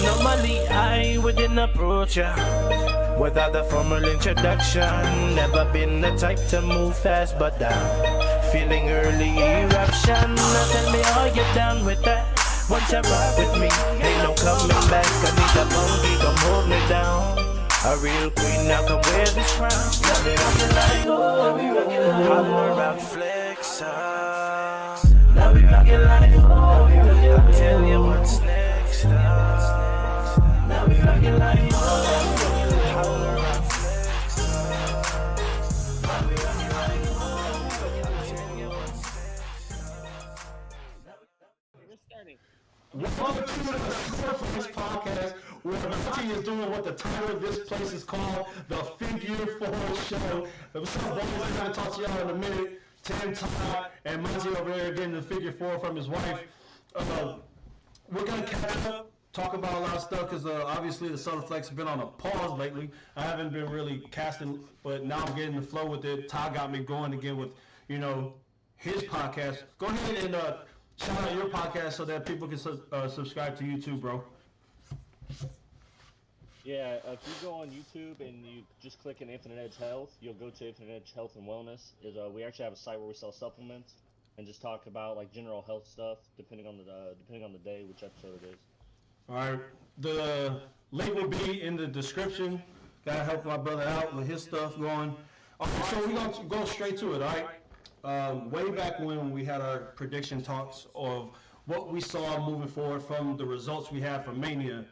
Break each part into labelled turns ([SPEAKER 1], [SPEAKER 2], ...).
[SPEAKER 1] Normally I wouldn't approach ya without a formal introduction. Never been the type to move fast, but feeling early eruption. Now tell me, are you down with that? Once you ride with me, ain't no coming back. I need a monkey, come hold me down. A real queen now can wear this crown. Now we rockin' like, oh, holler out flex. Now we rockin' like, oh, I'll tell you what's next. Now we rockin' like, oh, holler out flex. Now we rockin' like, oh, I'll tell you what's next.
[SPEAKER 2] We're starting.
[SPEAKER 3] Welcome to the Short Place Podcast, where Monty is doing what the title of this place is called, the Figure 4 Show. What's up, boys? I'm going to talk to y'all in a minute. Tim, Todd, and Monty over there getting the Figure 4 from his wife. We're going to catch up, talk about a lot of stuff, because obviously the Southern Flex has been on a pause lately. I haven't been really casting, but now I'm getting the flow with it. Todd got me going again with, his podcast. Go ahead and shout out your podcast so that people can subscribe to you too, bro.
[SPEAKER 2] Yeah, if you go on YouTube and you just click on Infinite Edge Health, you'll go to Infinite Edge Health and Wellness. We actually have a site where we sell supplements and just talk about like general health stuff depending on the day, which episode it is.
[SPEAKER 3] All right, the link will be in the description. Gotta help my brother out with his stuff going. All right, so we're gonna go straight to it. All right. Way back when we had our prediction talks of what we saw moving forward from the results we had from Mania,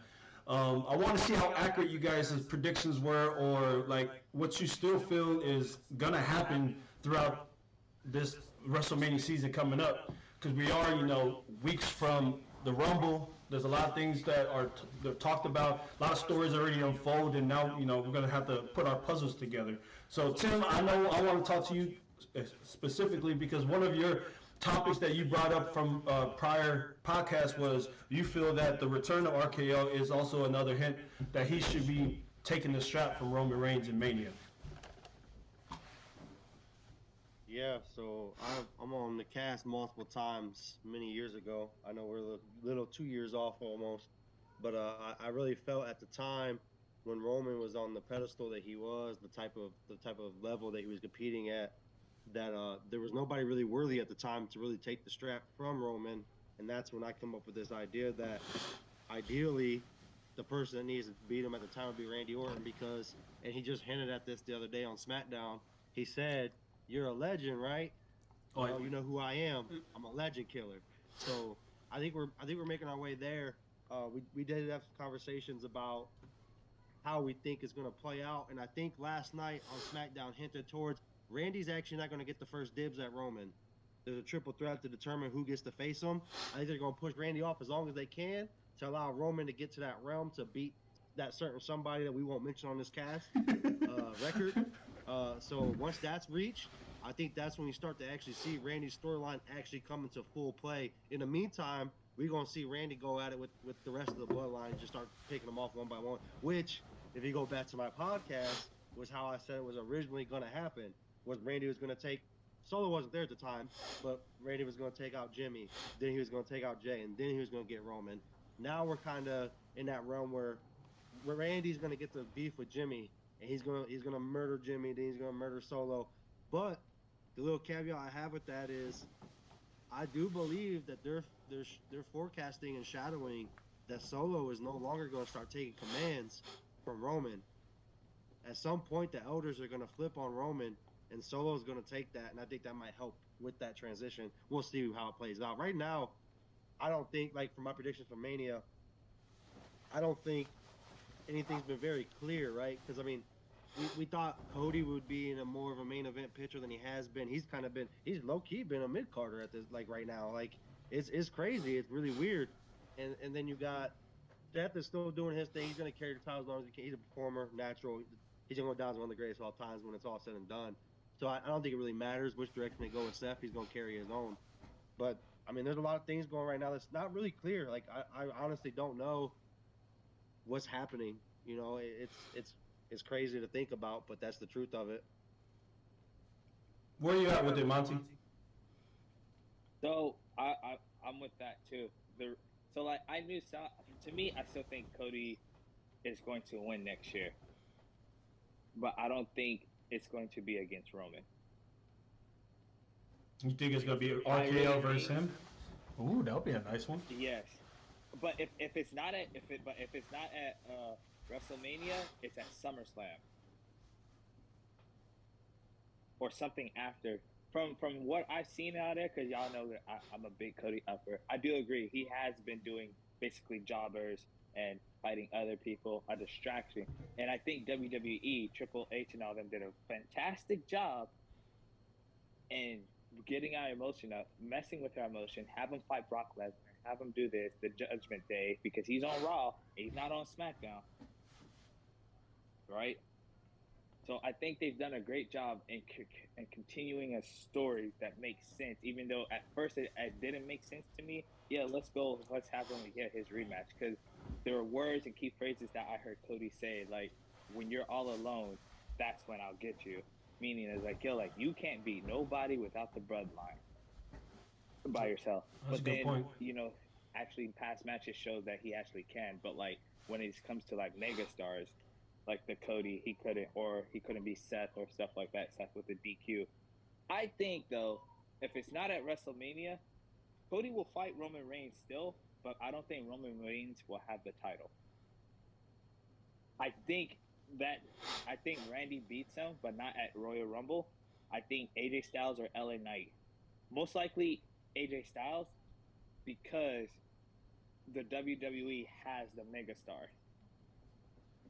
[SPEAKER 3] I want to see how accurate you guys' predictions were, or like what you still feel is gonna happen throughout this WrestleMania season coming up, because we are, weeks from the Rumble. There's a lot of things that are they're talked about. A lot of stories already unfold, and now we're gonna have to put our puzzles together. So Tim, I know I want to talk to you specifically because one of your topics that you brought up from prior podcast was you feel that the return of RKO is also another hint that he should be taking the strap from Roman Reigns in Mania.
[SPEAKER 4] Yeah, so I'm on the cast multiple times many years ago. I know we're a little 2 years off almost, but I really felt at the time when Roman was on the pedestal that he was, the type of level that he was competing at, that there was nobody really worthy at the time to really take the strap from Roman, and that's when I come up with this idea that ideally the person that needs to beat him at the time would be Randy Orton, because, and he just hinted at this the other day on SmackDown, he said, "You're a legend, right? Well, you know who I am. I'm a legend killer." So I think we're making our way there. We did have some conversations about how we think it's going to play out, and I think last night on SmackDown hinted towards Randy's actually not going to get the first dibs at Roman. There's a triple threat to determine who gets to face him. I think they're going to push Randy off as long as they can to allow Roman to get to that realm to beat that certain somebody that we won't mention on this cast record. So once that's reached, I think that's when you start to actually see Randy's storyline actually come into full play. In the meantime, we're going to see Randy go at it with the rest of the bloodline and just start picking them off one by one, which, if you go back to my podcast, was how I said it was originally going to happen. Was Randy was going to take, Solo wasn't there at the time, but Randy was going to take out Jimmy, then he was going to take out Jay, and then he was going to get Roman. Now we're kind of in that realm where Randy's going to get the beef with Jimmy, and he's going to murder Jimmy, then he's going to murder Solo. But the little caveat I have with that is I do believe that they're forecasting and shadowing that Solo is no longer going to start taking commands from Roman. At some point, the elders are going to flip on Roman, and Solo's going to take that, and I think that might help with that transition. We'll see how it plays out. Right now, I don't think, like for my predictions for Mania, I don't think anything's been very clear, right? Because, I mean, we thought Cody would be in a more of a main event picture than he has been. He's low-key been a mid-carder at this, like, right now. Like, it's crazy. It's really weird. And then you got Seth is still doing his thing. He's going to carry the title as long as he can. He's a performer, natural. He's going to go down as one of the greatest of all times when it's all said and done. So I don't think it really matters which direction they go with Seth. He's going to carry his own. But, I mean, there's a lot of things going right now that's not really clear. Like, I honestly don't know what's happening. It's crazy to think about, but that's the truth of it.
[SPEAKER 3] Where are you at with it, Monty?
[SPEAKER 5] So I'm with that too. So like I knew some. To me, I still think Cody is going to win next year, but I don't think it's going to be against Roman.
[SPEAKER 3] You think it's gonna be
[SPEAKER 5] I
[SPEAKER 3] RKO
[SPEAKER 5] really
[SPEAKER 3] versus
[SPEAKER 5] think-
[SPEAKER 3] him? Ooh, that'll be a nice one.
[SPEAKER 5] Yes, but if it's not at WrestleMania, it's at SummerSlam or something after. From what I've seen out there, because y'all know that I'm a big Cody upper. I do agree he has been doing basically jobbers and fighting other people, a distraction. And I think WWE, Triple H, and all them did a fantastic job in getting our emotion up, messing with our emotion, have him fight Brock Lesnar, have him do this, the Judgment Day, because he's on Raw, he's not on SmackDown, right? So I think they've done a great job in continuing a story that makes sense, even though at first it didn't make sense to me. Yeah, let's have him get his rematch, because there were words and key phrases that I heard Cody say, like, when you're all alone, that's when I'll get you. Meaning it's like, yo, like, you can't beat nobody without the bloodline by yourself.
[SPEAKER 3] That's
[SPEAKER 5] But
[SPEAKER 3] a good
[SPEAKER 5] then,
[SPEAKER 3] point.
[SPEAKER 5] you know, actually past matches show that he actually can. But like when it comes to like mega stars, like the Cody, he couldn't be Seth or stuff like that. Seth with the DQ. I think though, if it's not at WrestleMania, Cody will fight Roman Reigns still, but I don't think Roman Reigns will have the title. I think Randy beats him, but not at Royal Rumble. I think AJ Styles or LA Knight. Most likely AJ Styles, because the WWE has the megastar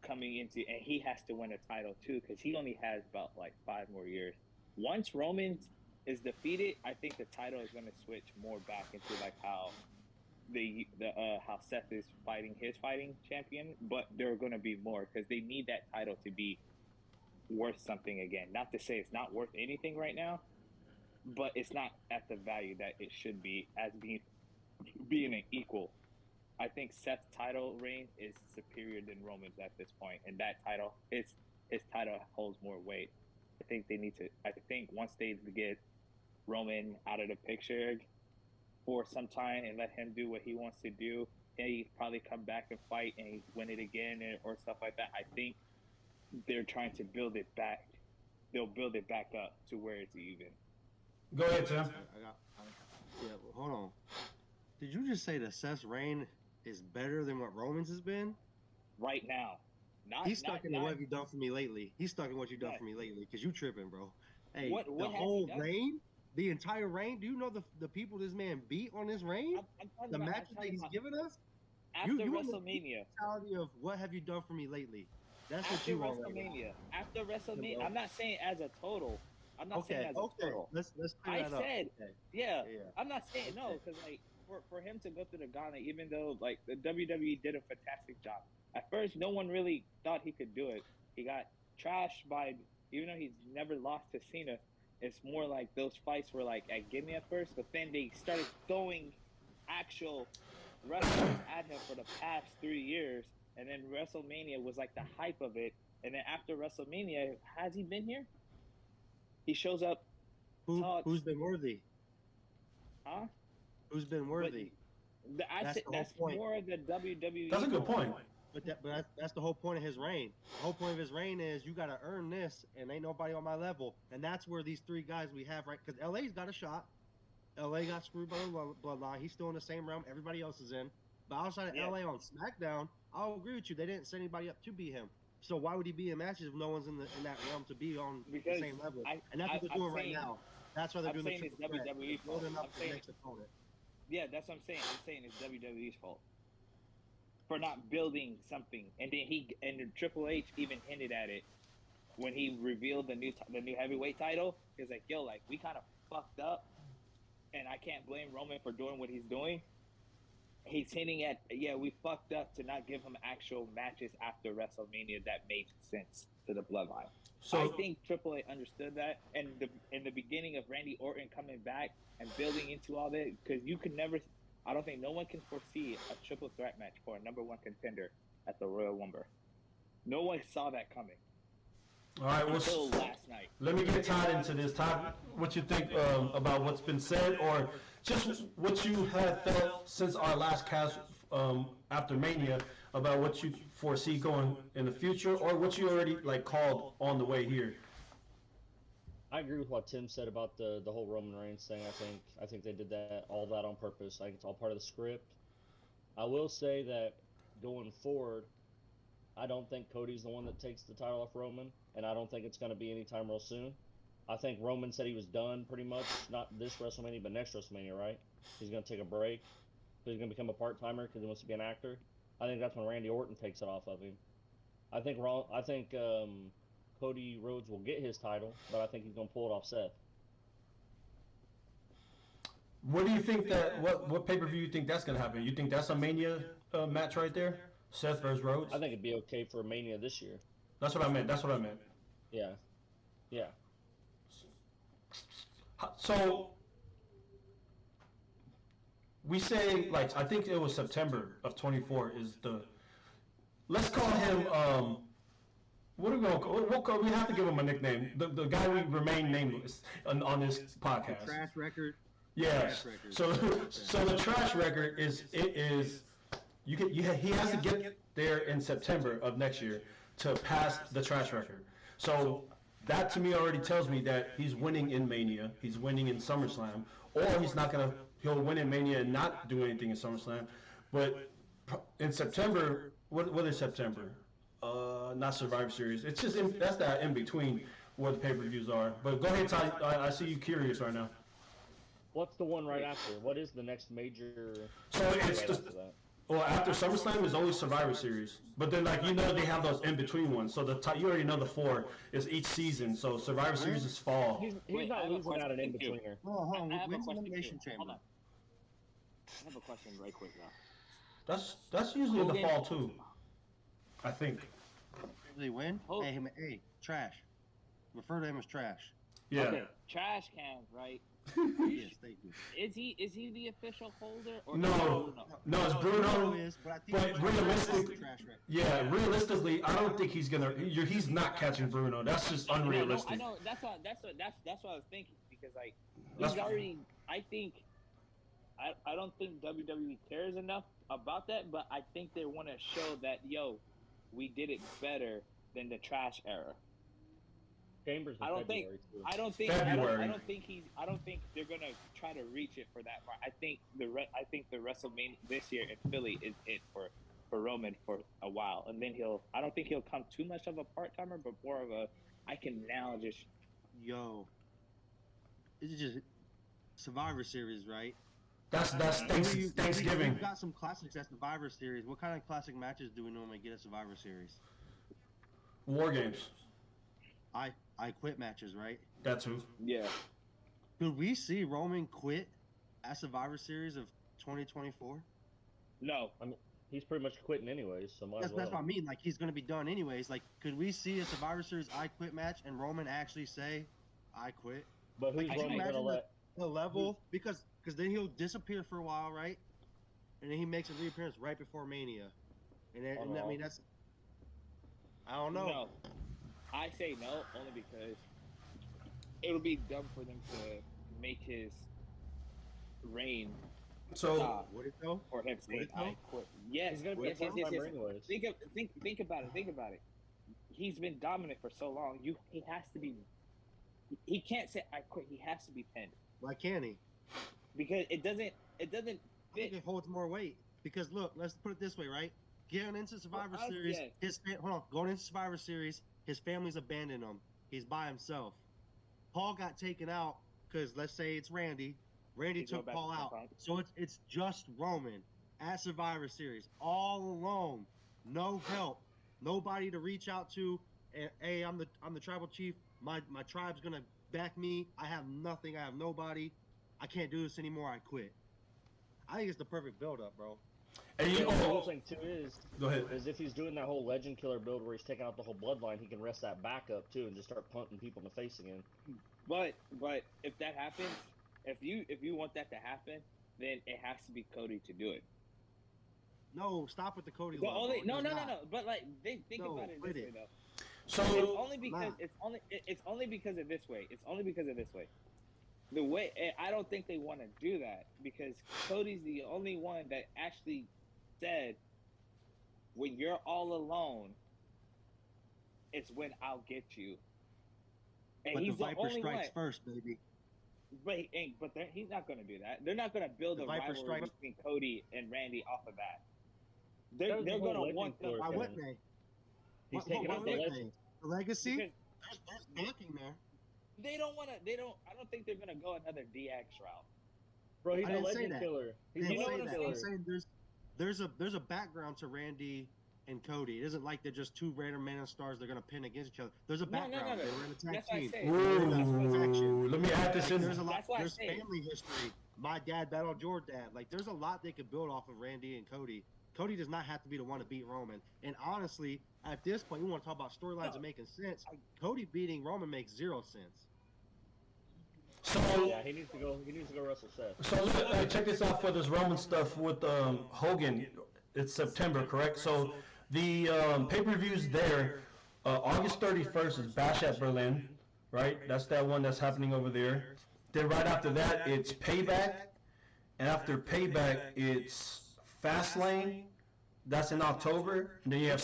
[SPEAKER 5] coming into, and he has to win a title too, because he only has about like 5 more years. Once Roman is defeated, I think the title is going to switch more back into like how how Seth is fighting his fighting champion, but there are going to be more because they need that title to be worth something again. Not to say it's not worth anything right now, but it's not at the value that it should be as being an equal. I think Seth's title reign is superior than Roman's at this point, and that title, his title holds more weight. I think they need to. I think once they get Roman out of the picture for some time and let him do what he wants to do, and he probably come back and fight and win it again or stuff like that. I think they're trying to build it back. They'll build it back up to where it's even.
[SPEAKER 3] Go ahead, Tim.
[SPEAKER 4] Yeah, well, hold on. Did you just say that Seth's reign is better than what Roman's has been?
[SPEAKER 5] Right now.
[SPEAKER 4] He's stuck in what have you done for me lately. He's stuck in what you've done for me lately, because you tripping, bro. Hey,
[SPEAKER 5] what
[SPEAKER 4] the
[SPEAKER 5] has
[SPEAKER 4] whole
[SPEAKER 5] he done?
[SPEAKER 4] reign, the entire reign, do you know the people this man beat on this reign? The matches that he's given us?
[SPEAKER 5] After
[SPEAKER 4] you
[SPEAKER 5] WrestleMania.
[SPEAKER 4] Mentality of what have you done for me lately? That's
[SPEAKER 5] After
[SPEAKER 4] what you want right
[SPEAKER 5] WrestleMania.
[SPEAKER 4] now.
[SPEAKER 5] After WrestleMania.
[SPEAKER 4] Bro.
[SPEAKER 5] I'm not saying as a total. I'm not saying as a total.
[SPEAKER 4] Let's clear
[SPEAKER 5] I
[SPEAKER 4] that up.
[SPEAKER 5] said,
[SPEAKER 4] Okay.
[SPEAKER 5] yeah,
[SPEAKER 4] Yeah.
[SPEAKER 5] I'm not saying no, because like for him to go through the gauntlet, even though like the WWE did a fantastic job. At first, no one really thought he could do it. He got trashed by, even though he's never lost to Cena. It's more like those fights were like at gimme at first, but then they started throwing actual wrestlers at him for the past 3 years, and then WrestleMania was like the hype of it. And then after WrestleMania, has he been here? He shows up.
[SPEAKER 4] Who's been worthy?
[SPEAKER 5] Huh?
[SPEAKER 4] Who's been worthy?
[SPEAKER 5] That's more of the WWE.
[SPEAKER 3] That's a good point.
[SPEAKER 4] But that's the whole point of his reign. The whole point of his reign is you got to earn this, and ain't nobody on my level. And that's where these 3 guys we have, right? Because LA's got a shot. LA got screwed by the bloodline. He's still in the same realm everybody else is in. But outside of LA on SmackDown, I'll agree with you. They didn't send anybody up to beat him. So why would he be in matches if no one's in that realm to be on the same level? And that's what they're doing right now. That's why they're doing the triple threat.
[SPEAKER 5] WWE fault.
[SPEAKER 4] Building up the next opponent.
[SPEAKER 5] Yeah, that's what I'm saying. I'm saying it's WWE's fault for not building something. And then Triple H even hinted at it when he revealed the new heavyweight title. He was like, "Yo, like we kind of fucked up, and I can't blame Roman for doing what he's doing." He's hinting at, we fucked up to not give him actual matches after WrestleMania that made sense to the bloodline. So I think Triple H understood that, and in the beginning of Randy Orton coming back and building into all that, because you could never, I don't think no one can foresee a triple threat match for a number 1 contender at the Royal Rumble. No one saw that coming.
[SPEAKER 3] All right,
[SPEAKER 5] until last night.
[SPEAKER 3] Let me get Todd into this. Todd, what you think about what's been said, or just what you have felt since our last cast after Mania about what you foresee going in the future, or what you already like called on the way here.
[SPEAKER 2] I agree with what Tim said about the whole Roman Reigns thing. I think they did that on purpose. I think it's all part of the script. I will say that going forward, I don't think Cody's the one that takes the title off Roman, and I don't think it's going to be anytime real soon. I think Roman said he was done pretty much, not this WrestleMania, but next WrestleMania, right? He's going to take a break. He's going to become a part-timer because he wants to be an actor. I think that's when Randy Orton takes it off of him. I think Cody Rhodes will get his title, but I think he's going to pull it off Seth.
[SPEAKER 3] What do you think that what pay per view you think that's gonna happen? You think that's a Mania match right there, Seth versus Rhodes?
[SPEAKER 2] I think it'd be okay for Mania this year.
[SPEAKER 3] That's what I meant. That's what I meant.
[SPEAKER 2] Yeah. Yeah.
[SPEAKER 3] So we say like I think it was September of 24 is the. Let's call him. What are we gonna call? We have to give him a nickname. The guy we remain nameless on this podcast.
[SPEAKER 4] Trash record.
[SPEAKER 3] Yes.
[SPEAKER 4] Trash record.
[SPEAKER 3] So the trash record is he has to get there in September of next year to pass the trash record. So that to me already tells me that he's winning in Mania, he's winning in SummerSlam, or he'll win in Mania and not do anything in SummerSlam. But in September, what is September? Not Survivor Series. It's just that's that in between where the pay-per-views are. But go ahead, Ty. I see you curious right now.
[SPEAKER 2] What's the one right after? What is the next major?
[SPEAKER 3] So it's
[SPEAKER 2] right
[SPEAKER 3] just
[SPEAKER 2] after that?
[SPEAKER 3] well after SummerSlam is always Survivor Series, but then like they have those in between ones. So you already know the four is each season. So Survivor Series is fall.
[SPEAKER 2] He's not losing out an in betweener.
[SPEAKER 4] Oh, hold on.
[SPEAKER 5] I have a
[SPEAKER 4] When's
[SPEAKER 5] question
[SPEAKER 4] Elimination
[SPEAKER 5] too. Hold
[SPEAKER 4] Chamber?
[SPEAKER 5] on. I have a question right quick now.
[SPEAKER 3] That's usually in the
[SPEAKER 5] Hogan-
[SPEAKER 3] fall too. I think.
[SPEAKER 4] They win?
[SPEAKER 5] Oh.
[SPEAKER 4] Hey, trash. Refer to him as trash.
[SPEAKER 3] Yeah.
[SPEAKER 5] Okay, trash cans, right?
[SPEAKER 4] Yes, thank you.
[SPEAKER 5] Is he the official holder or
[SPEAKER 3] No, it's Bruno.
[SPEAKER 4] Is, but I think
[SPEAKER 3] But
[SPEAKER 4] he's
[SPEAKER 3] realistic-
[SPEAKER 4] trash record.
[SPEAKER 3] Yeah, realistically, I don't think he's gonna. He's not catching Bruno. That's just unrealistic.
[SPEAKER 5] I know. That's what I was thinking because like
[SPEAKER 3] That's
[SPEAKER 5] he's
[SPEAKER 3] fine.
[SPEAKER 5] already. I don't think WWE cares enough about that, but I think they want to show that we did it better than the trash era.
[SPEAKER 2] Chambers in
[SPEAKER 5] I don't think.
[SPEAKER 2] February, too.
[SPEAKER 5] I don't think.
[SPEAKER 3] February.
[SPEAKER 5] I don't think they're gonna try to reach it for that part. I think the WrestleMania this year in Philly is it for Roman for a while, and then I don't think he'll come too much of a part timer, but more of a. I can now just.
[SPEAKER 4] Yo. This is just Survivor Series, right?
[SPEAKER 3] That's Thanksgiving.
[SPEAKER 4] We've got some classics at Survivor Series. What kind of classic matches do we normally get at Survivor Series?
[SPEAKER 3] War games.
[SPEAKER 4] I quit matches, right?
[SPEAKER 3] That's who.
[SPEAKER 5] Yeah.
[SPEAKER 4] Could we see Roman quit at Survivor Series of 2024?
[SPEAKER 5] No.
[SPEAKER 2] I mean, he's pretty much quitting anyways, so might as well.
[SPEAKER 4] That's what I mean. Like, he's going to be done anyways. Like, could we see a Survivor Series I quit match and Roman actually say, I quit?
[SPEAKER 2] But who's
[SPEAKER 4] Like,
[SPEAKER 2] Roman gonna let?
[SPEAKER 4] The level, because then he'll disappear for a while, right? And then he makes a reappearance right before Mania. And I mean, that's... I don't know.
[SPEAKER 5] No. I say no only because it'll be dumb for them to make his reign
[SPEAKER 3] So
[SPEAKER 4] Would it though?
[SPEAKER 5] or him say
[SPEAKER 4] Would it
[SPEAKER 5] I
[SPEAKER 4] though?
[SPEAKER 5] quit. Yes,
[SPEAKER 2] He's gonna be a
[SPEAKER 5] yes, yes,
[SPEAKER 2] part-timer
[SPEAKER 5] yes.
[SPEAKER 2] anyways.
[SPEAKER 5] Think about it. He's been dominant for so long. He has to be. He can't say I quit. He has to be pinned
[SPEAKER 4] Why can't he?
[SPEAKER 5] because it doesn't
[SPEAKER 4] I think
[SPEAKER 5] fit.
[SPEAKER 4] it holds more weight. Because look, let's put it this way, right? Getting into Survivor
[SPEAKER 5] Well,
[SPEAKER 4] Series,
[SPEAKER 5] yeah.
[SPEAKER 4] going into Survivor Series, his family's abandoned him. He's by himself. Paul got taken out because let's say it's Randy. Randy
[SPEAKER 5] He go
[SPEAKER 4] took
[SPEAKER 5] back
[SPEAKER 4] Paul
[SPEAKER 5] to
[SPEAKER 4] out,
[SPEAKER 5] Punk.
[SPEAKER 4] so it's just Roman at Survivor Series, all alone, no help, nobody to reach out to. And hey, I'm the tribal chief. My tribe's gonna back me. I have nothing. I have nobody. I can't do this anymore. I quit. I think it's the perfect build-up, bro.
[SPEAKER 3] and
[SPEAKER 2] The
[SPEAKER 3] you
[SPEAKER 2] whole thing too
[SPEAKER 3] go ahead.
[SPEAKER 2] is if he's doing that whole legend killer build where he's taking out the whole bloodline, he can rest that back up too and just start punting people in the face again.
[SPEAKER 5] But if that happens, if you want that to happen, then it has to be Cody to do it.
[SPEAKER 4] No, stop with the Cody.
[SPEAKER 5] The
[SPEAKER 4] love,
[SPEAKER 5] only
[SPEAKER 4] bro.
[SPEAKER 5] no
[SPEAKER 4] It
[SPEAKER 5] no
[SPEAKER 4] does
[SPEAKER 5] no
[SPEAKER 4] not.
[SPEAKER 5] no. But like think
[SPEAKER 4] No,
[SPEAKER 5] about it
[SPEAKER 4] quit
[SPEAKER 5] this
[SPEAKER 4] it.
[SPEAKER 5] way though.
[SPEAKER 3] So
[SPEAKER 5] It's only because
[SPEAKER 4] Nah.
[SPEAKER 5] it's only because of this way. It's only because of this way. The way I don't think they want to do that because Cody's the only one that actually said, when you're all alone, it's when I'll get you. And
[SPEAKER 4] But
[SPEAKER 5] he's
[SPEAKER 4] the Viper
[SPEAKER 5] only
[SPEAKER 4] strikes
[SPEAKER 5] one.
[SPEAKER 4] first, baby.
[SPEAKER 5] But he ain't. But he's not going to do that. They're not going to build
[SPEAKER 4] The
[SPEAKER 5] a
[SPEAKER 4] Viper
[SPEAKER 5] rivalry
[SPEAKER 4] strikes.
[SPEAKER 5] between Cody and Randy off of that.
[SPEAKER 2] That was the
[SPEAKER 5] They're
[SPEAKER 2] whole
[SPEAKER 5] going to
[SPEAKER 2] legend
[SPEAKER 5] want them.
[SPEAKER 2] for it,
[SPEAKER 4] Why
[SPEAKER 2] man.
[SPEAKER 4] wouldn't they?
[SPEAKER 2] He's taking out the
[SPEAKER 4] wouldn't
[SPEAKER 2] legend.
[SPEAKER 4] they? The legacy?
[SPEAKER 5] Because
[SPEAKER 4] There's backing there.
[SPEAKER 5] they don't want to. They don't. I don't think they're going to go another DX route.
[SPEAKER 2] Bro, he's
[SPEAKER 4] I
[SPEAKER 2] a
[SPEAKER 4] didn't say
[SPEAKER 2] legend
[SPEAKER 4] that.
[SPEAKER 2] killer. He's
[SPEAKER 4] I
[SPEAKER 2] a
[SPEAKER 4] didn't say
[SPEAKER 2] legend
[SPEAKER 4] that.
[SPEAKER 2] killer.
[SPEAKER 4] I'm saying there's a background to Randy and Cody. It isn't like they're just two random man stars they're gonna pin against each other. There's a
[SPEAKER 5] No.
[SPEAKER 4] background. They were in a tag
[SPEAKER 5] That's what I
[SPEAKER 4] team.
[SPEAKER 5] say.
[SPEAKER 4] They were in a faction.
[SPEAKER 3] Ooh, let me add this
[SPEAKER 4] Like,
[SPEAKER 3] in.
[SPEAKER 4] there's a lot.
[SPEAKER 5] That's why I
[SPEAKER 4] There's
[SPEAKER 5] say.
[SPEAKER 4] family history. My dad battled your dad. Like there's a lot they could build off of Randy and Cody. Cody does not have to be the one to beat Roman. And honestly, at this point, we want to talk about storylines and making sense. Cody beating Roman makes zero sense.
[SPEAKER 3] So
[SPEAKER 2] Yeah, he needs to go. He needs to go wrestle Seth.
[SPEAKER 3] So check this out for this Roman stuff with Hogan. It's September, correct? So the pay-per-views there, August 31st is Bash at Berlin, right? That's that one that's happening over there. Then right after that, it's Payback, and after Payback, it's Fastlane. That's in October. And then you have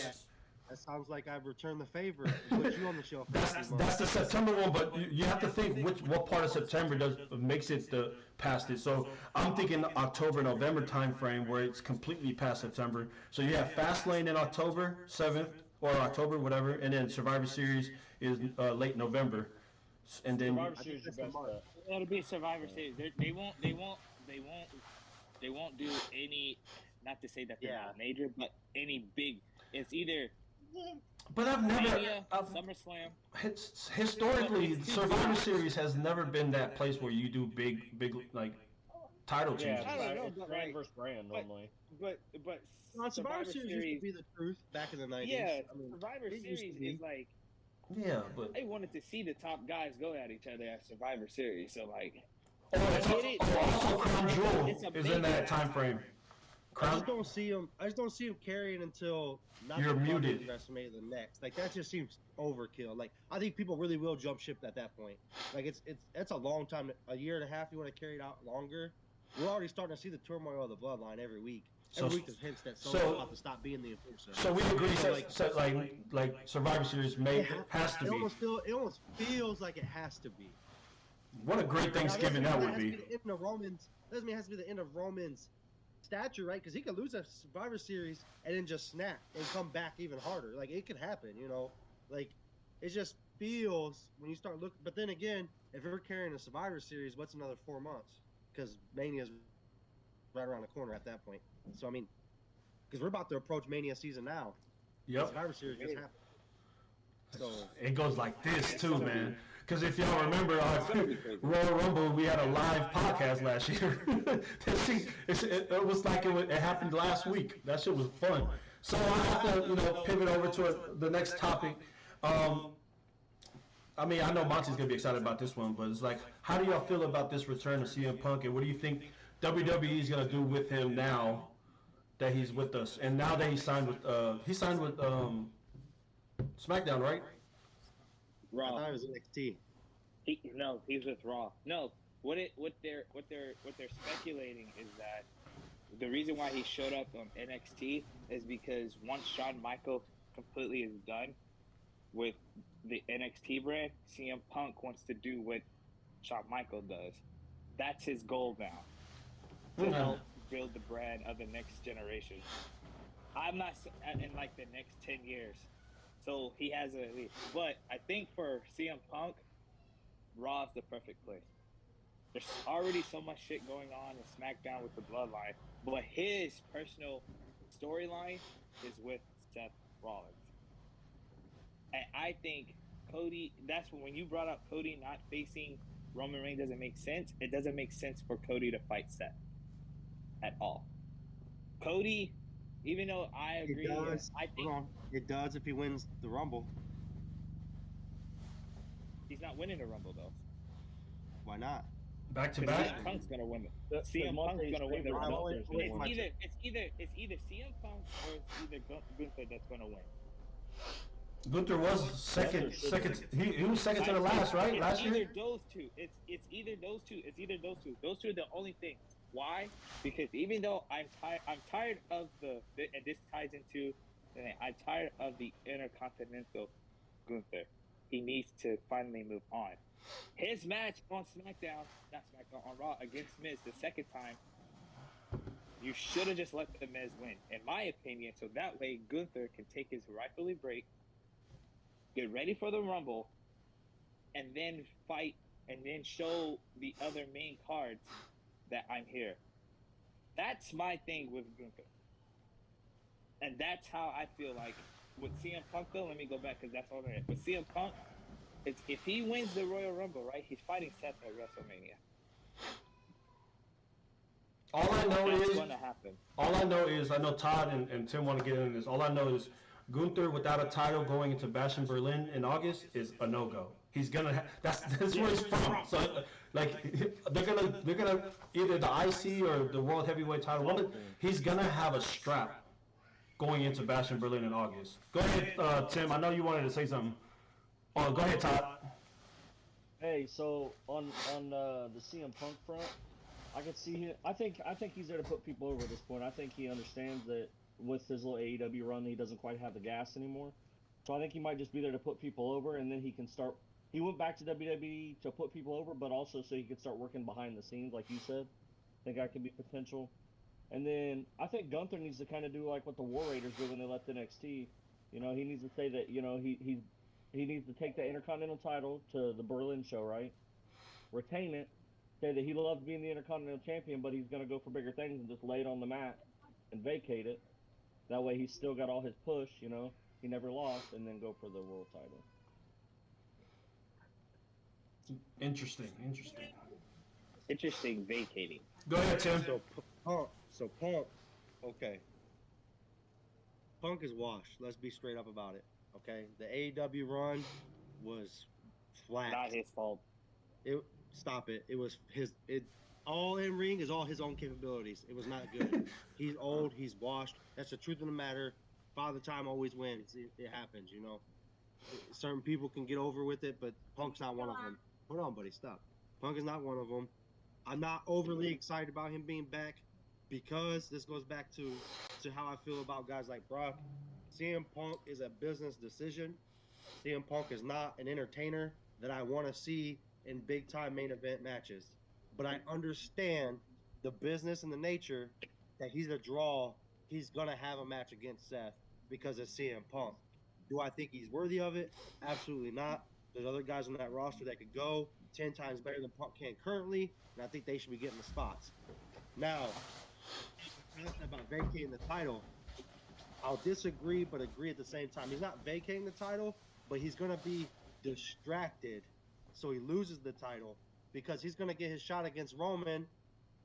[SPEAKER 4] That sounds like I've returned the favor and put you on the show. For a few
[SPEAKER 3] that's
[SPEAKER 4] months.
[SPEAKER 3] the September one, but you have to think what part of September makes it past it. So I'm thinking October, November time frame where it's completely past September. So you have Fastlane in October 7th or October, whatever, and then Survivor Series is late November, and then
[SPEAKER 2] Survivor Series is your best bet.
[SPEAKER 5] It'll be Survivor Series. They won't do any. Not to say that they're not major, but any big. It's either
[SPEAKER 3] But I've never
[SPEAKER 5] Mania, SummerSlam.
[SPEAKER 3] Historically Survivor Series has never been that place where you do big like title
[SPEAKER 2] Yeah,
[SPEAKER 3] changes.
[SPEAKER 5] I don't know,
[SPEAKER 2] it's
[SPEAKER 5] but
[SPEAKER 2] brand
[SPEAKER 5] like-
[SPEAKER 2] versus brand normally.
[SPEAKER 5] But
[SPEAKER 4] No, Survivor Series used to be the truth back in the 90s.
[SPEAKER 5] yeah,
[SPEAKER 4] I mean,
[SPEAKER 5] Survivor
[SPEAKER 4] it used to
[SPEAKER 5] Series
[SPEAKER 4] be.
[SPEAKER 5] is like
[SPEAKER 3] Yeah, but
[SPEAKER 5] I wanted to see the top guys go at each other at Survivor Series. So like,
[SPEAKER 3] also Crown Jewel
[SPEAKER 5] It's a
[SPEAKER 3] is in
[SPEAKER 5] big-
[SPEAKER 3] that time frame.
[SPEAKER 4] I
[SPEAKER 3] Crown,
[SPEAKER 4] just don't see him. I just don't see him carrying until not
[SPEAKER 3] You're
[SPEAKER 4] the
[SPEAKER 3] muted.
[SPEAKER 4] WrestleMania the next. Like that just seems overkill. Like I think people really will jump ship at that point. Like it's a long time, a year and a half. You want to carry it out longer. We're already starting to see the turmoil of the bloodline every week.
[SPEAKER 3] So-
[SPEAKER 4] Every week there's hints that
[SPEAKER 3] so-
[SPEAKER 4] someone's about to stop being the enforcer.
[SPEAKER 3] so we agree.
[SPEAKER 4] So,
[SPEAKER 3] Like Survivor Series has to
[SPEAKER 4] it
[SPEAKER 3] be.
[SPEAKER 4] almost feels like it has to be.
[SPEAKER 3] What a great Thanksgiving that would be.
[SPEAKER 4] The end of Roman's doesn't mean it has to be the end of Roman's stature, right? Because he could lose a Survivor Series and then just snap and come back even harder. Like it could happen, you know. Like it just feels when you start looking. But then again, if you're carrying a Survivor Series, what's another 4 months? Because Mania's right around the corner at that point. So I mean, because we're about to approach Mania season now.
[SPEAKER 3] Yep.
[SPEAKER 4] Survivor Series just happened. So
[SPEAKER 3] It goes like this too, man. Because if y'all remember Royal Rumble, we had a live podcast last year. It was like it happened last week. That shit was fun. So I have to pivot over to the next topic. I mean, I know Monty's gonna be excited about this one, but it's like, how do y'all feel about this return of CM Punk, and what do you think WWE is gonna do with him now that he's with us, and now that he signed with SmackDown, right?
[SPEAKER 4] I
[SPEAKER 5] Raw.
[SPEAKER 4] thought it was NXT.
[SPEAKER 5] He's with Raw. No, what they're speculating is that the reason why he showed up on NXT is because once Shawn Michaels completely is done with the NXT brand, CM Punk wants to do what Shawn Michaels does. That's his goal now, to help build the brand of the next generation. I'm not in like the next 10 years. So he has but I think for CM Punk, Raw is the perfect place. There's already so much shit going on in SmackDown with the Bloodline, but his personal storyline is with Seth Rollins. And I think Cody, that's when you brought up Cody not facing Roman Reigns doesn't make sense. It doesn't make sense for Cody to fight Seth at all. Cody, even though I agree, I think
[SPEAKER 4] It does if he wins the Rumble.
[SPEAKER 5] he's not winning the Rumble though.
[SPEAKER 4] Why not?
[SPEAKER 3] Back to
[SPEAKER 5] Because
[SPEAKER 3] back.
[SPEAKER 5] CM Punk's gonna win it.
[SPEAKER 2] That's
[SPEAKER 5] CM Punk's gonna win the
[SPEAKER 4] favorite.
[SPEAKER 5] Rumble.
[SPEAKER 4] Wait,
[SPEAKER 5] It's
[SPEAKER 4] my
[SPEAKER 5] either CM Punk or it's either Gunther that's gonna win.
[SPEAKER 3] Gunther was second. He was second to the last, right?
[SPEAKER 5] It's
[SPEAKER 3] Last
[SPEAKER 5] either
[SPEAKER 3] year.
[SPEAKER 5] those two. It's either those two. Those two are the only things. Why? Because even though I'm tired of and this ties into, I'm tired of the Intercontinental Gunther. He needs to finally move on. His match on SmackDown, not SmackDown, on Raw against Miz the second time, you should have just let the Miz win, in my opinion, so that way Gunther can take his rightfully break, get ready for the Rumble, and then fight, and then show the other main cards that I'm here. That's my thing with Gunther. And that's how I feel like with CM Punk, though. Let me go back because that's all there is. With CM Punk, it's if he wins the Royal Rumble, right? He's fighting Seth at WrestleMania.
[SPEAKER 3] All I know
[SPEAKER 5] That's
[SPEAKER 3] is
[SPEAKER 5] going to happen.
[SPEAKER 3] All I know is I know Todd and Tim want to get into this. All I know is Gunther without a title going into Bash in Berlin in August is a no-go. He's gonna that's where he's from. So like they're gonna either the IC or the World Heavyweight title. He's gonna have a strap going into Bash in Berlin in August. Go ahead, Tim. I know you wanted to say something. Oh, go ahead, Todd.
[SPEAKER 2] Hey, so on the CM Punk front, I could see him. I think he's there to put people over at this point. I think he understands that with his little AEW run, he doesn't quite have the gas anymore. So I think he might just be there to put people over, and then he can start. He went back to WWE to put people over, but also so he could start working behind the scenes, like you said. I think that could be potential. And then I think Gunther needs to kind of do like what the War Raiders did when they left NXT. You know, he needs to say that he needs to take the Intercontinental title to the Berlin show, right? Retain it. Say that he loves being the Intercontinental Champion, but he's going to go for bigger things and just lay it on the mat and vacate it. That way he's still got all his push, you know. He never lost, and then go for the world title.
[SPEAKER 3] Interesting.
[SPEAKER 5] Interesting vacating.
[SPEAKER 3] Go ahead, Tim.
[SPEAKER 4] So Punk, okay. Punk is washed. Let's be straight up about it. Okay, the AEW run was flat.
[SPEAKER 5] Not his fault.
[SPEAKER 4] Stop it. It was all in ring is all his own capabilities. It was not good. He's old. He's washed. That's the truth of the matter. Father Time always wins. It happens, you know. Certain people can get over with it, but Punk's not one of them. Hold on, buddy. Stop. Punk is not one of them. I'm not overly excited about him being back because this goes back to how I feel about guys like Brock. CM Punk is a business decision. CM Punk is not an entertainer that I want to see in big-time main event matches. But I understand the business and the nature that he's a draw. He's going to have a match against Seth because of CM Punk. Do I think he's worthy of it? Absolutely not. There's other guys on that roster that could go 10 times better than Punk can currently, and I think they should be getting the spots. Now, about vacating the title, I'll disagree but agree at the same time. He's not vacating the title, but he's going to be distracted so he loses the title because he's going to get his shot against Roman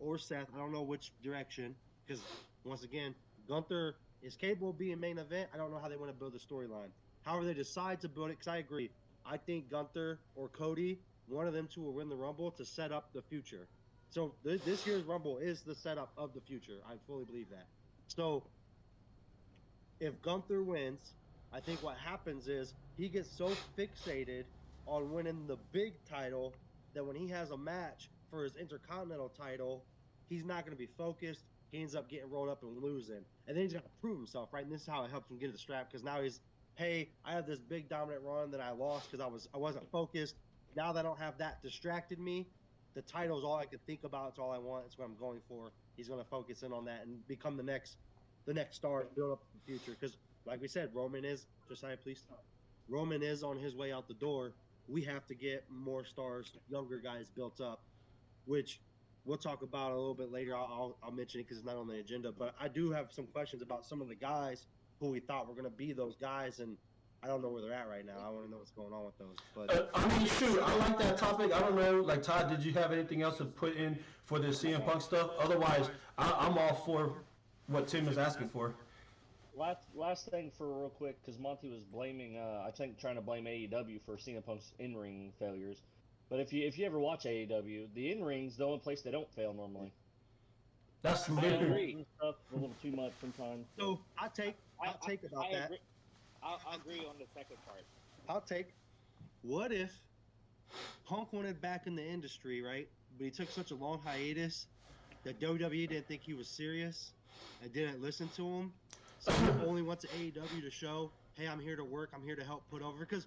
[SPEAKER 4] or Seth. I don't know which direction because, once again, Gunther is capable of being main event. I don't know how they want to build the storyline. However they decide to build it, because I agree. I think Gunther or Cody, one of them two will win the Rumble to set up the future. So this year's Rumble is the setup of the future. I fully believe that. So if Gunther wins, I think what happens is he gets so fixated on winning the big title that when he has a match for his Intercontinental title, he's not going to be focused. He ends up getting rolled up and losing. And then he's got to prove himself, right? And this is how it helps him get the strap because now he's, hey, I have this big dominant run that I lost because I wasn't focused. Now that I don't have that distracted me, the title is all I can think about. It's all I want. It's what I'm going for. He's going to focus in on that and become the next star, build up the future. Because, like we said, Roman is, Josiah, please stop. Roman is on his way out the door. We have to get more stars, younger guys built up, which we'll talk about a little bit later. I'll mention it because it's not on the agenda. But I do have some questions about some of the guys who we thought were going to be those guys, and I don't know where they're at right now. I want to know what's going on with those. But
[SPEAKER 3] I mean, shoot, I like that topic. I don't know, like Todd, did you have anything else to put in for the CM Punk stuff? Otherwise, I'm all for what Tim is asking for.
[SPEAKER 2] Last thing for real quick, because Monty was blaming, I think trying to blame AEW for CM Punk's in-ring failures. But if you ever watch AEW, the in-ring's the only place they don't fail normally.
[SPEAKER 3] That's
[SPEAKER 5] I agree.
[SPEAKER 2] Stuff a little too much sometimes.
[SPEAKER 4] So I'll take about that.
[SPEAKER 5] Agree. I'll agree on the second part.
[SPEAKER 4] I'll take. What if Punk wanted back in the industry, right? But he took such a long hiatus that WWE didn't think he was serious and didn't listen to him. So he only went to AEW to show, hey, I'm here to work, I'm here to help put over. Because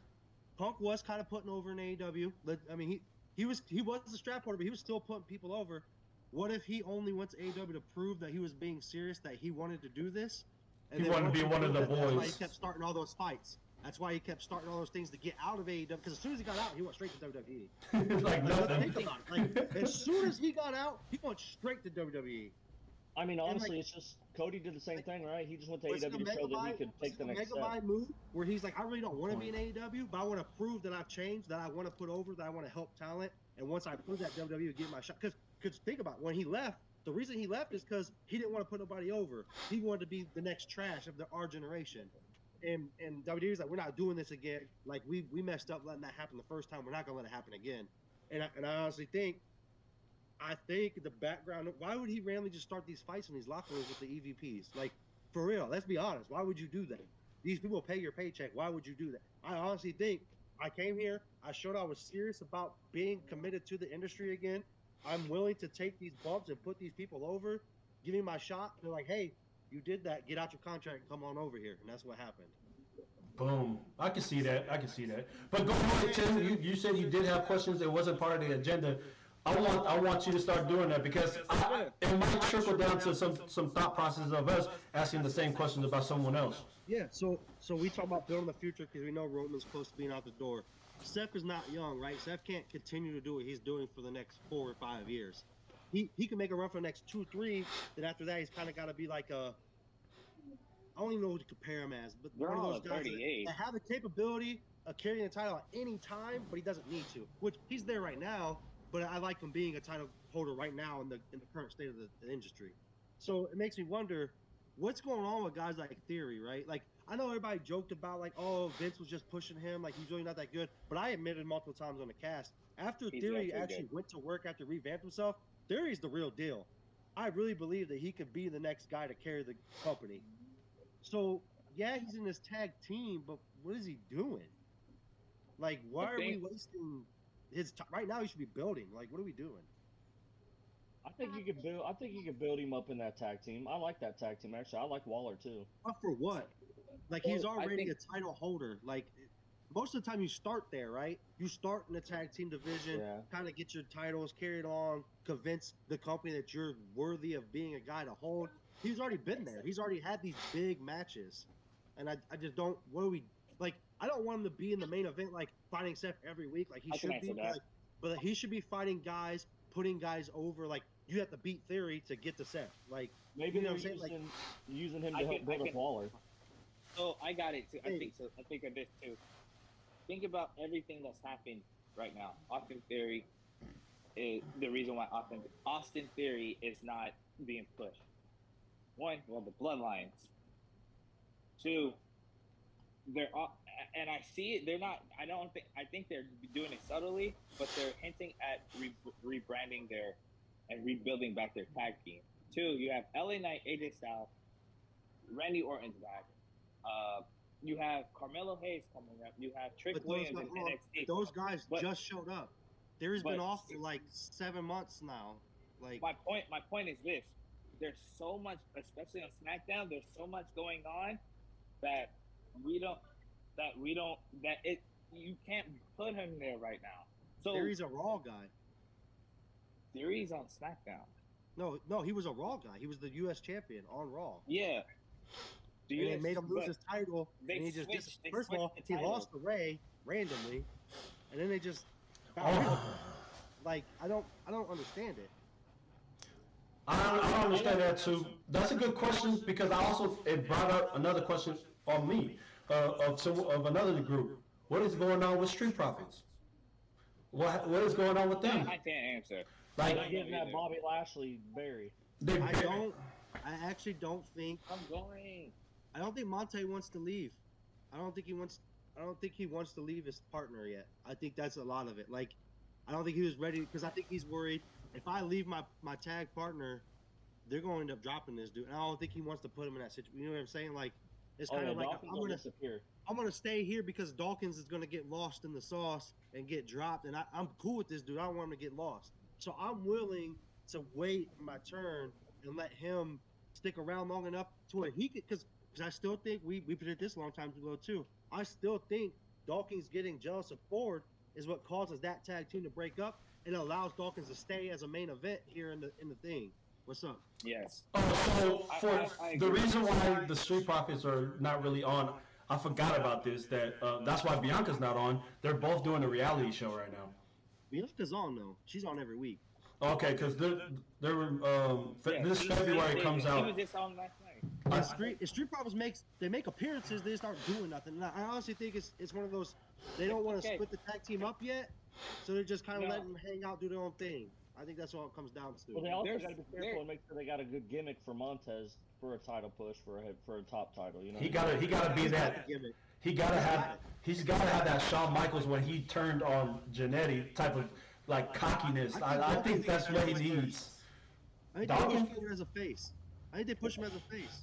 [SPEAKER 4] Punk was kind of putting over in AEW. I mean, he was the strap holder, but he was still putting people over. What if he only went to AEW to prove that he was being serious, that he wanted to do this?
[SPEAKER 3] He wanted to be one of the boys.
[SPEAKER 4] That's why he kept starting all those fights. That's why he kept starting all those things to get out of AEW. Because as soon as he got out, he went straight to WWE.
[SPEAKER 3] Like nothing.
[SPEAKER 4] Think about it. Like, as soon as he got out, he went straight to WWE.
[SPEAKER 2] I mean, honestly, it's just Cody did the same thing, right? He just went to AEW to show that he could take the next step.
[SPEAKER 4] Mega move where he's like, I really don't want to be in AEW, but I want to prove that I've changed, that I want to put over, that I want to help talent. And once I prove that, WWE will give my shot. Because think about it, when he left, the reason he left is because he didn't want to put nobody over. He wanted to be the next trash of our generation. And WWE's like, we're not doing this again. Like, we messed up letting that happen the first time. We're not going to let it happen again. And I honestly think the background, why would he randomly just start these fights in these locker rooms with the EVPs? Like, for real, let's be honest. Why would you do that? These people pay your paycheck. Why would you do that? I honestly think I came here, I showed I was serious about being committed to the industry again. I'm willing to take these bumps and put these people over, give me my shot. They're like, hey, you did that. Get out your contract and come on over here. And that's what happened.
[SPEAKER 3] Boom. I can see that. But go ahead, Tim. You said you did have questions that wasn't part of the agenda. I want you to start doing that because it might trickle down to some thought process of us asking the same questions about someone else.
[SPEAKER 4] Yeah, so we talk about building the future because we know Roman's close to being out the door. Seth is not young, right? Seth can't continue to do what he's doing for the next 4 or 5 years. He can make a run for the next 2, 3. Then after that, he's kind of got to be like I don't even know what to compare him as, but one of those guys that have the capability of carrying a title at any time, but he doesn't need to. Which he's there right now, but I like him being a title holder right now in the current state of the industry. So it makes me wonder what's going on with guys like Theory, right? Like, I know everybody joked about like, oh, Vince was just pushing him, like he's really not that good. But I admitted multiple times on the cast, after Theory actually went to work after revamped himself, Theory's the real deal. I really believe that he could be the next guy to carry the company. So yeah, he's in this tag team, but what is he doing? Like, why are we wasting his time? Right now, he should be building. Like, what are we doing?
[SPEAKER 2] I think you could build him up in that tag team. I like that tag team actually. I like Waller too.
[SPEAKER 4] But for what? Like, he's already a title holder. Like, most of the time you start there, right? You start in the tag team division, kind of get your titles carried on, convince the company that you're worthy of being a guy to hold. He's already been there. He's already had these big matches. And I just don't, I don't want him to be in the main event, like, fighting Seth every week, like he should be. But he should be fighting guys, putting guys over. Like, you have to beat Theory to get to Seth. Like,
[SPEAKER 2] maybe they're using him to help build up Waller.
[SPEAKER 5] So I got it too. I think so. I think of this too. Think about everything that's happened right now. Austin Theory is the reason why Austin Theory is not being pushed. 1, well, the bloodlines. 2, they're all, and I see it. They're not. I think they're doing it subtly, but they're hinting at rebranding and rebuilding back their tag team. 2, you have LA Knight, AJ Styles, Randy Orton's back. You have Carmelo Hayes coming up. You have Trick Williams in NXT.
[SPEAKER 4] Those guys just showed up. Theory's been off for like 7 months now. Like,
[SPEAKER 5] my point is this: there's so much, especially on SmackDown. There's so much going on that you can't put him there right now. So
[SPEAKER 4] Theory's a Raw guy.
[SPEAKER 5] Theory's on SmackDown.
[SPEAKER 4] No, he was a Raw guy. He was the U.S. champion on Raw.
[SPEAKER 5] Yeah.
[SPEAKER 4] And they made him lose his title. And he just first of all, he lost to Ray randomly, and then they just like, I don't understand it.
[SPEAKER 3] I don't understand that too. That's a good question because it brought up another question on me of another group. What is going on with Street Profits? What is going on with them?
[SPEAKER 5] I can't answer.
[SPEAKER 3] Like,
[SPEAKER 2] they're giving that Bobby Lashley berry.
[SPEAKER 4] I actually don't think. I don't think Monte wants to leave. I don't think he wants to leave his partner yet. I think that's a lot of it. Like, I don't think he was ready because I think he's worried if I leave my tag partner, they're going to end up dropping this dude. And I don't think he wants to put him in that situation. You know what I'm saying? Like, it's kind of like I'm gonna stay here because Dawkins is gonna get lost in the sauce and get dropped, and I'm cool with this dude. I don't want him to get lost, so I'm willing to wait my turn and let him stick around long enough to where he could, because I still think we predicted this a long time ago too. I still think Dawkins getting jealous of Ford is what causes that tag team to break up and allows Dawkins to stay as a main event here in the thing. What's up?
[SPEAKER 5] Yes.
[SPEAKER 3] So for
[SPEAKER 5] I
[SPEAKER 3] the
[SPEAKER 5] agree.
[SPEAKER 3] reason why the Street Profits are not really on, I forgot about this. That's why Bianca's not on. They're both doing a reality show right now.
[SPEAKER 4] Bianca's on though. She's on every week.
[SPEAKER 3] Okay, because
[SPEAKER 5] Yeah,
[SPEAKER 3] this
[SPEAKER 5] he-
[SPEAKER 3] February
[SPEAKER 5] he-
[SPEAKER 3] comes
[SPEAKER 5] He
[SPEAKER 3] out.
[SPEAKER 5] was just on last night.
[SPEAKER 4] And Street Profits make appearances, they start doing nothing. And I honestly think it's one of those, they don't want to
[SPEAKER 5] Okay.
[SPEAKER 4] split the tag team up yet, so they're just kind of
[SPEAKER 5] No.
[SPEAKER 4] letting them hang out, do their own thing. I think that's all it comes down to.
[SPEAKER 2] Well, they also
[SPEAKER 5] There's-
[SPEAKER 2] got to be
[SPEAKER 5] there-
[SPEAKER 2] careful and make sure they got a good gimmick for Montez for a title push for a top title. You know,
[SPEAKER 3] He gotta be
[SPEAKER 4] He's got
[SPEAKER 3] that.
[SPEAKER 4] the gimmick.
[SPEAKER 3] He's gotta have that Shawn Michaels when he turned on Jannetty type of like cockiness. I think that's what he needs.
[SPEAKER 4] I think they
[SPEAKER 3] Dawkins?
[SPEAKER 4] push Ford as a face. I think they push him as a face.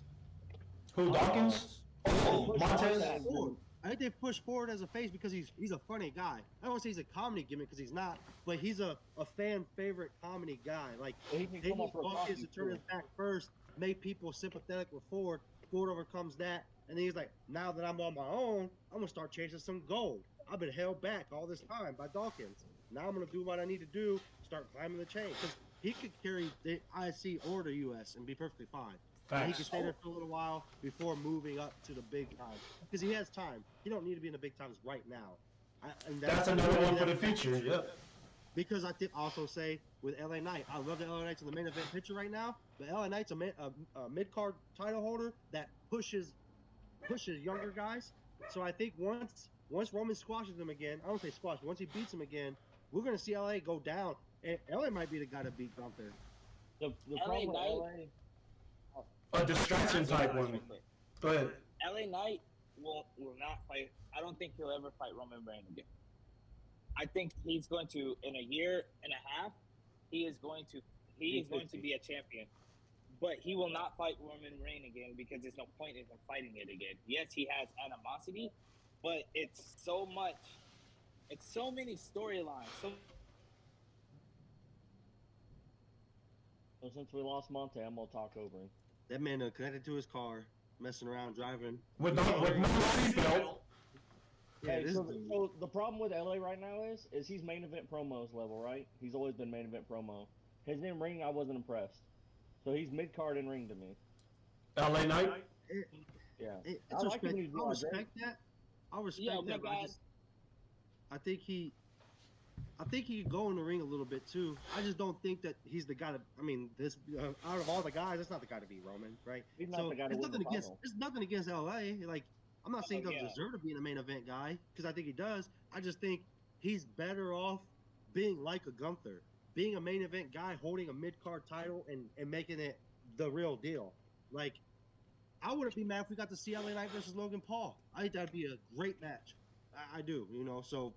[SPEAKER 3] Who, Dawkins? Oh, Montez?
[SPEAKER 4] Ford. I think they push Ford as a face because he's a funny guy. I don't want to say he's a comedy gimmick because he's not, but he's a fan favorite comedy guy. Like
[SPEAKER 2] he can
[SPEAKER 4] they
[SPEAKER 2] come
[SPEAKER 4] need
[SPEAKER 2] up for a
[SPEAKER 4] Dawkins
[SPEAKER 2] coffee,
[SPEAKER 4] to turn
[SPEAKER 2] too.
[SPEAKER 4] his back first, make people sympathetic with Ford. Ford overcomes that, and then he's like, now that I'm on my own, I'm gonna start chasing some gold. I've been held back all this time by Dawkins. Now I'm gonna do what I need to do, start climbing the chain. Because he could carry the IC or the US and be perfectly fine. And he
[SPEAKER 3] Facts.
[SPEAKER 4] can stay there for a little while before moving up to the big time. Because he has time. He don't need to be in the big times right now. And
[SPEAKER 3] That's another one for the future. Yep.
[SPEAKER 4] Because I think also say with LA Knight, I love that LA Knight's in the main event picture right now, but LA Knight's a mid card title holder that pushes younger guys. So I think once Roman squashes him again, I don't say squash, but once he beats him again, we're gonna see LA go down, and LA might be the guy to beat Gunther.
[SPEAKER 2] the
[SPEAKER 5] LA
[SPEAKER 2] problem with
[SPEAKER 5] Knight-
[SPEAKER 2] LA.
[SPEAKER 3] A distraction type
[SPEAKER 5] Real
[SPEAKER 3] one.
[SPEAKER 5] quick.
[SPEAKER 3] Go ahead.
[SPEAKER 5] LA Knight will not fight. I don't think he'll ever fight Roman Reigns again. I think he's going to, in a year and a half, he is going to be a champion. But he will not fight Roman Reigns again because there's no point in him fighting it again. Yes, he has animosity, but it's so many storylines.
[SPEAKER 2] So since we lost Monte, I'm gonna talk over him.
[SPEAKER 4] That man connected to his car, messing around, driving.
[SPEAKER 3] With no seatbelt.
[SPEAKER 4] Yeah,
[SPEAKER 2] Hey,
[SPEAKER 4] this
[SPEAKER 2] so,
[SPEAKER 4] dude.
[SPEAKER 2] so the problem with LA right now is he's main event promos level, right? He's always been main event promo. His in ring, I wasn't impressed. So he's mid card in ring to me.
[SPEAKER 3] LA Knight.
[SPEAKER 2] Yeah.
[SPEAKER 4] It's
[SPEAKER 2] I like him when he's
[SPEAKER 4] I'll
[SPEAKER 2] doing
[SPEAKER 4] respect that. I'll respect
[SPEAKER 5] Yeah,
[SPEAKER 4] that. But
[SPEAKER 5] my
[SPEAKER 4] I think he could go in the ring a little bit too. I just don't think that he's the guy to. I mean, this out of all the guys, that's not the guy to beat Roman, right?
[SPEAKER 2] He's not the guy to
[SPEAKER 4] it's
[SPEAKER 2] win the
[SPEAKER 4] nothing against.
[SPEAKER 2] title.
[SPEAKER 4] It's nothing against LA. Like I'm not saying he doesn't
[SPEAKER 5] yeah.
[SPEAKER 4] deserve to be in a main event guy because I think he does. I just think he's better off being like a Gunther, being a main event guy, holding a mid card title and making it the real deal. Like I wouldn't be mad if we got to see LA Knight versus Logan Paul. I think that'd be a great match. I do, so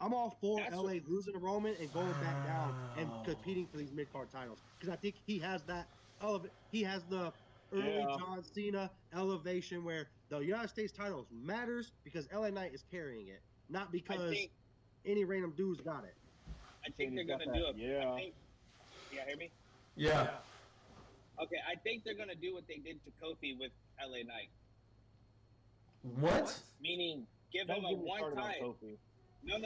[SPEAKER 4] I'm all for
[SPEAKER 5] That's
[SPEAKER 4] LA losing to Roman and going back down and competing for these mid card titles because I think he has that he has the early
[SPEAKER 2] Yeah.
[SPEAKER 4] John Cena elevation where the United States titles matters because LA Knight is carrying it, not because
[SPEAKER 5] think-
[SPEAKER 4] any random dude's got it.
[SPEAKER 5] I think they're
[SPEAKER 2] He's got
[SPEAKER 5] gonna do
[SPEAKER 2] that,
[SPEAKER 5] it.
[SPEAKER 2] yeah.
[SPEAKER 5] Yeah, hear me?
[SPEAKER 3] Yeah.
[SPEAKER 5] Okay, I think they're gonna do what they did to Kofi with LA Knight,
[SPEAKER 3] What?
[SPEAKER 5] meaning give
[SPEAKER 2] Don't
[SPEAKER 5] him a
[SPEAKER 2] get me
[SPEAKER 5] one
[SPEAKER 2] started on
[SPEAKER 5] time.
[SPEAKER 2] Kofi.
[SPEAKER 5] No.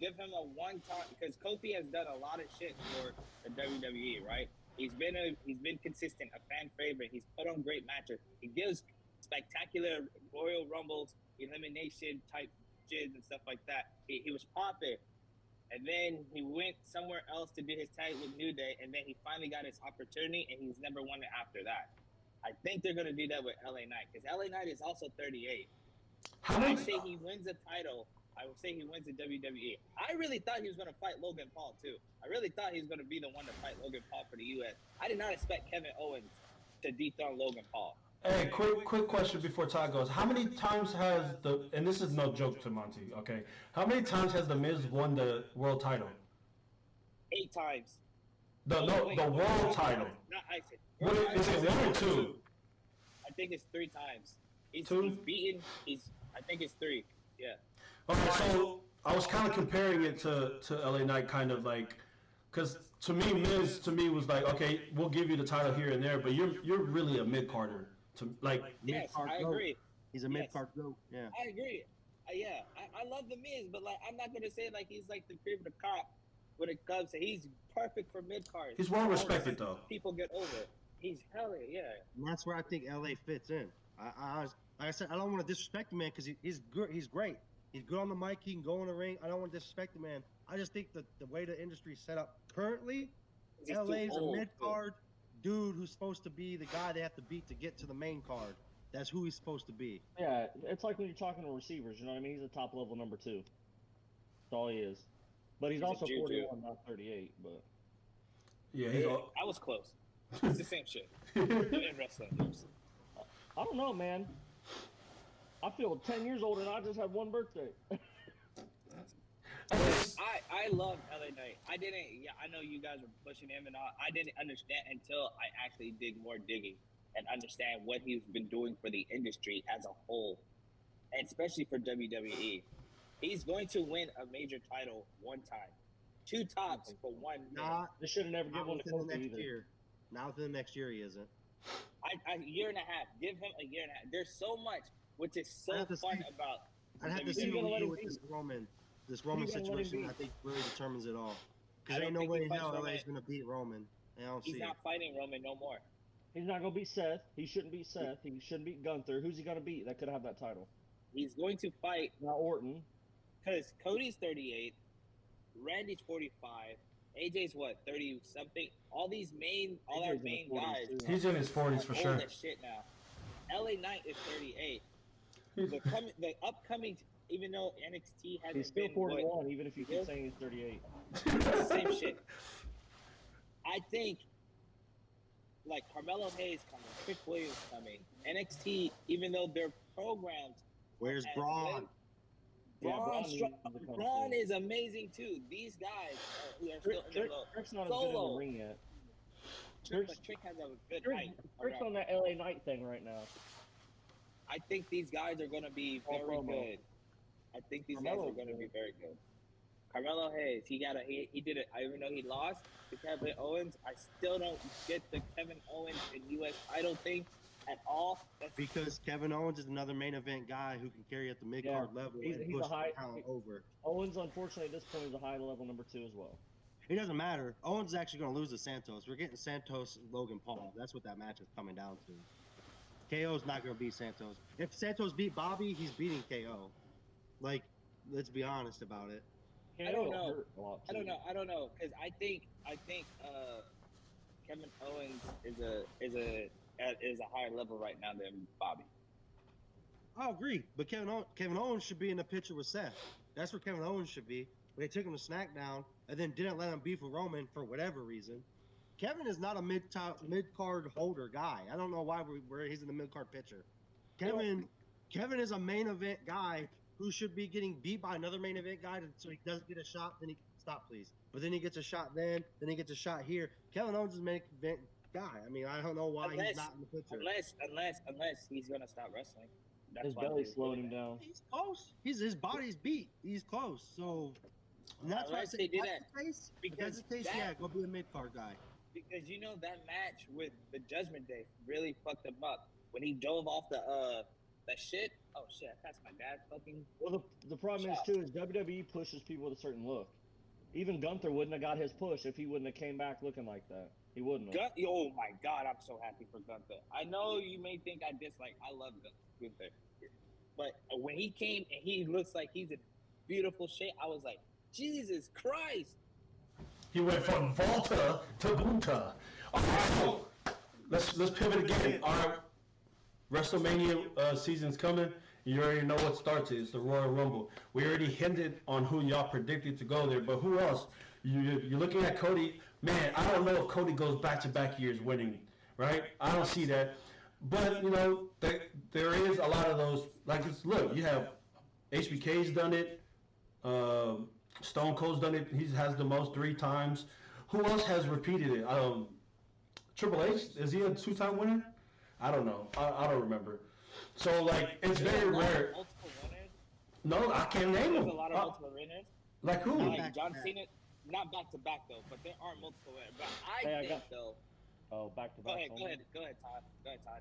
[SPEAKER 5] Give him a one time because Kofi has done a lot of shit for the WWE, right? He's been consistent, a fan favorite. He's put on great matches. He gives spectacular Royal Rumbles, elimination type jids and stuff like that. He was popping. And then he went somewhere else to do his tag with New Day, and then he finally got his opportunity, and he's never won it after that. I think they're going to do that with LA Knight, because LA Knight is also 38.
[SPEAKER 3] How
[SPEAKER 5] I
[SPEAKER 3] many?
[SPEAKER 5] say he wins a title. I would say he wins the WWE. I really thought he was going to fight Logan Paul, too. I really thought he was going to be the one to fight Logan Paul for the U.S. I did not expect Kevin Owens to dethrone Logan Paul.
[SPEAKER 3] Hey, quick question before Todd goes. How many times has and this is no joke to Monty, okay? How many times has The Miz won the world title?
[SPEAKER 5] 8 times.
[SPEAKER 3] The world title.
[SPEAKER 5] Not ISIS.
[SPEAKER 3] What is it, 1 or 2?
[SPEAKER 5] I think it's 3 times. He's
[SPEAKER 3] 2?
[SPEAKER 5] beaten. I think it's 3. Yeah.
[SPEAKER 3] Okay, so I was kind of comparing it to LA Knight, kind of like, because to me, Miz was like, okay, we'll give you the title here and there, but you're really a mid carder. To like,
[SPEAKER 5] Yes,
[SPEAKER 4] Mid-card
[SPEAKER 5] I
[SPEAKER 4] goat.
[SPEAKER 5] agree.
[SPEAKER 4] He's a
[SPEAKER 5] Yes.
[SPEAKER 4] mid card goat. Yeah.
[SPEAKER 5] I agree. Yeah, I love the Miz, but like I'm not gonna say like he's like the cream of the crop when it comes to he's perfect for mid cards.
[SPEAKER 3] he's well respected though.
[SPEAKER 5] People get over. He's hella yeah.
[SPEAKER 4] And that's where I think LA fits in. Like I said, I don't want to disrespect the man because he's good. He's great. He's good on the mic. He can go in the ring. I don't want to disrespect the man. I just think that the way the industry is set up currently,
[SPEAKER 5] He's
[SPEAKER 4] LA is
[SPEAKER 5] too
[SPEAKER 4] a
[SPEAKER 5] old,
[SPEAKER 4] mid card dude who's supposed to be the guy they have to beat to get to the main card. That's who he's supposed to be.
[SPEAKER 2] Yeah, it's like when you're talking to receivers. You know what I mean? He's a top level number 2. That's all he is. But he's
[SPEAKER 5] He's a
[SPEAKER 2] also
[SPEAKER 5] juju.
[SPEAKER 2] 41, not 38. But
[SPEAKER 3] Yeah, he's
[SPEAKER 5] Yeah,
[SPEAKER 3] all.
[SPEAKER 5] I was close. It's the same shit. In wrestling.
[SPEAKER 2] I don't know, man. I feel 10 years older, and I just had one birthday.
[SPEAKER 5] I love LA Knight. I know you guys were pushing him and all. I didn't understand until I actually did more digging and understand what he's been doing for the industry as a whole, and especially for WWE. He's going to win a major title one time. 2 tops for 1 minute.
[SPEAKER 4] Not,
[SPEAKER 2] They should have never
[SPEAKER 4] not
[SPEAKER 2] given one to
[SPEAKER 4] within the
[SPEAKER 2] Kofi
[SPEAKER 4] next
[SPEAKER 2] either.
[SPEAKER 4] year. Not within the next year, he isn't.
[SPEAKER 5] A year and a half. Give him a year and a half. There's so much, which is so
[SPEAKER 4] I have to
[SPEAKER 5] fun
[SPEAKER 4] see-
[SPEAKER 5] about.
[SPEAKER 4] I'd have to
[SPEAKER 5] WWE.
[SPEAKER 4] see
[SPEAKER 2] You're
[SPEAKER 4] what
[SPEAKER 2] gonna
[SPEAKER 4] we
[SPEAKER 2] let
[SPEAKER 4] do
[SPEAKER 2] him
[SPEAKER 4] with
[SPEAKER 2] beat.
[SPEAKER 4] this Roman
[SPEAKER 2] You're gonna let him
[SPEAKER 4] situation.
[SPEAKER 2] beat.
[SPEAKER 4] I think really determines it all.
[SPEAKER 5] I
[SPEAKER 4] Because
[SPEAKER 5] don't
[SPEAKER 4] ain't no
[SPEAKER 5] think
[SPEAKER 4] way
[SPEAKER 5] he
[SPEAKER 4] in
[SPEAKER 5] fights
[SPEAKER 4] hell
[SPEAKER 5] Roman.
[SPEAKER 4] LA's gonna beat Roman. I don't
[SPEAKER 5] He's
[SPEAKER 4] see
[SPEAKER 5] not
[SPEAKER 4] it.
[SPEAKER 5] fighting Roman no more.
[SPEAKER 2] He's not going to beat Seth. He shouldn't beat Seth. He shouldn't beat Gunther. Who's he going to beat that could have that title?
[SPEAKER 5] He's going to fight
[SPEAKER 2] Not Orton.
[SPEAKER 5] because Cody's 38, Randy's 45, AJ's what 30 something. All our
[SPEAKER 2] AJ's
[SPEAKER 5] main
[SPEAKER 2] in the 40s
[SPEAKER 5] guys
[SPEAKER 2] too.
[SPEAKER 3] He's in his 40s for
[SPEAKER 5] are
[SPEAKER 3] sure.
[SPEAKER 5] old as shit now. LA Knight is 38. The upcoming, even though NXT hasn't
[SPEAKER 2] He's still
[SPEAKER 5] been
[SPEAKER 2] 41, even if you keep
[SPEAKER 5] Yeah.
[SPEAKER 2] saying he's 38.
[SPEAKER 5] what, same shit. I think like Carmelo Hayes coming, Trick Williams coming, NXT, even though they're programmed.
[SPEAKER 4] Where's
[SPEAKER 5] as
[SPEAKER 4] Braun?
[SPEAKER 2] Yeah,
[SPEAKER 5] Braun,
[SPEAKER 2] Braun needs to come
[SPEAKER 5] Braun
[SPEAKER 2] too.
[SPEAKER 5] is amazing too. These guys who are still in their low.
[SPEAKER 2] Trick's not as good in
[SPEAKER 5] Solo.
[SPEAKER 2] the ring yet.
[SPEAKER 5] But Trick has a good height.
[SPEAKER 2] Trick's on that LA Knight thing right now.
[SPEAKER 5] I think these guys are going to be
[SPEAKER 2] All
[SPEAKER 5] very
[SPEAKER 2] promo.
[SPEAKER 5] good. I think these
[SPEAKER 2] Carmelo's
[SPEAKER 5] guys are going to
[SPEAKER 2] good.
[SPEAKER 5] be very good. Carmelo Hayes, he did it. Even though he lost to Kevin Owens, I still don't get the Kevin Owens and U.S. title thing at all. That's
[SPEAKER 4] Because Kevin Owens is another main event guy who can carry at the mid card level
[SPEAKER 2] He's
[SPEAKER 4] and
[SPEAKER 2] a
[SPEAKER 4] push
[SPEAKER 2] high-
[SPEAKER 4] the talent over.
[SPEAKER 2] Owens, unfortunately, at this point, is a high level number 2 as well.
[SPEAKER 4] It doesn't matter. Owens is actually going to lose to Santos. We're getting Santos and Logan Paul. That's what that match is coming down to. KO's not going to beat Santos. If Santos beat Bobby, he's beating KO. Like, let's be honest about it.
[SPEAKER 5] I don't know.
[SPEAKER 2] Hurt a lot,
[SPEAKER 5] I don't
[SPEAKER 2] too.
[SPEAKER 5] know because I think Kevin Owens is a higher level right now than Bobby.
[SPEAKER 4] I agree, but Kevin Owens should be in the picture with Seth. That's where Kevin Owens should be. They took him to SmackDown and then didn't let him beef with Roman for whatever reason. Kevin is not a mid card holder guy. I don't know why he's in the mid card picture. Kevin is a main event guy who should be getting beat by another main event guy so he doesn't get a shot. Then he stop, please. But then he gets a shot. Then he gets a shot here. Kevin Owens is a main event guy. I mean, I don't know why he's not in the picture.
[SPEAKER 5] Unless he's gonna stop wrestling. That's
[SPEAKER 2] His
[SPEAKER 5] why
[SPEAKER 2] belly's
[SPEAKER 5] he's
[SPEAKER 2] slowing
[SPEAKER 5] doing
[SPEAKER 2] him
[SPEAKER 5] that.
[SPEAKER 2] down.
[SPEAKER 4] He's close. His body's beat. He's close. So and that's why I
[SPEAKER 5] Unless
[SPEAKER 4] say
[SPEAKER 5] they did
[SPEAKER 4] if
[SPEAKER 5] that,
[SPEAKER 4] that's the case, if
[SPEAKER 5] because
[SPEAKER 4] that's the case,
[SPEAKER 5] that-
[SPEAKER 4] yeah, go be a mid card guy.
[SPEAKER 5] Because you know that match with the Judgment Day really fucked him up when he dove off that shit. Oh shit! I passed my dad fucking.
[SPEAKER 2] Well, the problem is, too, is WWE pushes people with a certain look. Even Gunther wouldn't have got his push if he wouldn't have came back looking like that. He wouldn't have.
[SPEAKER 5] Oh my god! I'm so happy for Gunther. I know you may think I dislike. I love Gunther, but when he came and he looks like he's in beautiful shape, I was like, Jesus Christ!
[SPEAKER 3] He went from Volta to Bunta. All right, so let's pivot again. All right, WrestleMania season's coming. You already know what starts it. It's the Royal Rumble. We already hinted on who y'all predicted to go there, but who else? You're looking at Cody. Man, I don't know if Cody goes back-to-back years winning, right? I don't see that. But, you know, there is a lot of those. Like, look, you have HBK's done it. Stone Cold's done it. He has the most 3 times. Who else has repeated it? Triple H, is he a 2-time winner? I don't know. I don't remember. So, like, it's very rare.
[SPEAKER 5] Multiple winners.
[SPEAKER 3] No, I can't name
[SPEAKER 5] There's
[SPEAKER 3] them.
[SPEAKER 5] a lot of multiple winners.
[SPEAKER 3] Like who?
[SPEAKER 5] Like John Cena. not back to back though, but there are multiple. But I
[SPEAKER 2] Hey, I
[SPEAKER 5] think
[SPEAKER 2] got-
[SPEAKER 5] though.
[SPEAKER 2] Oh, back to
[SPEAKER 5] Go
[SPEAKER 2] back.
[SPEAKER 5] ahead, Todd. Go ahead, Todd.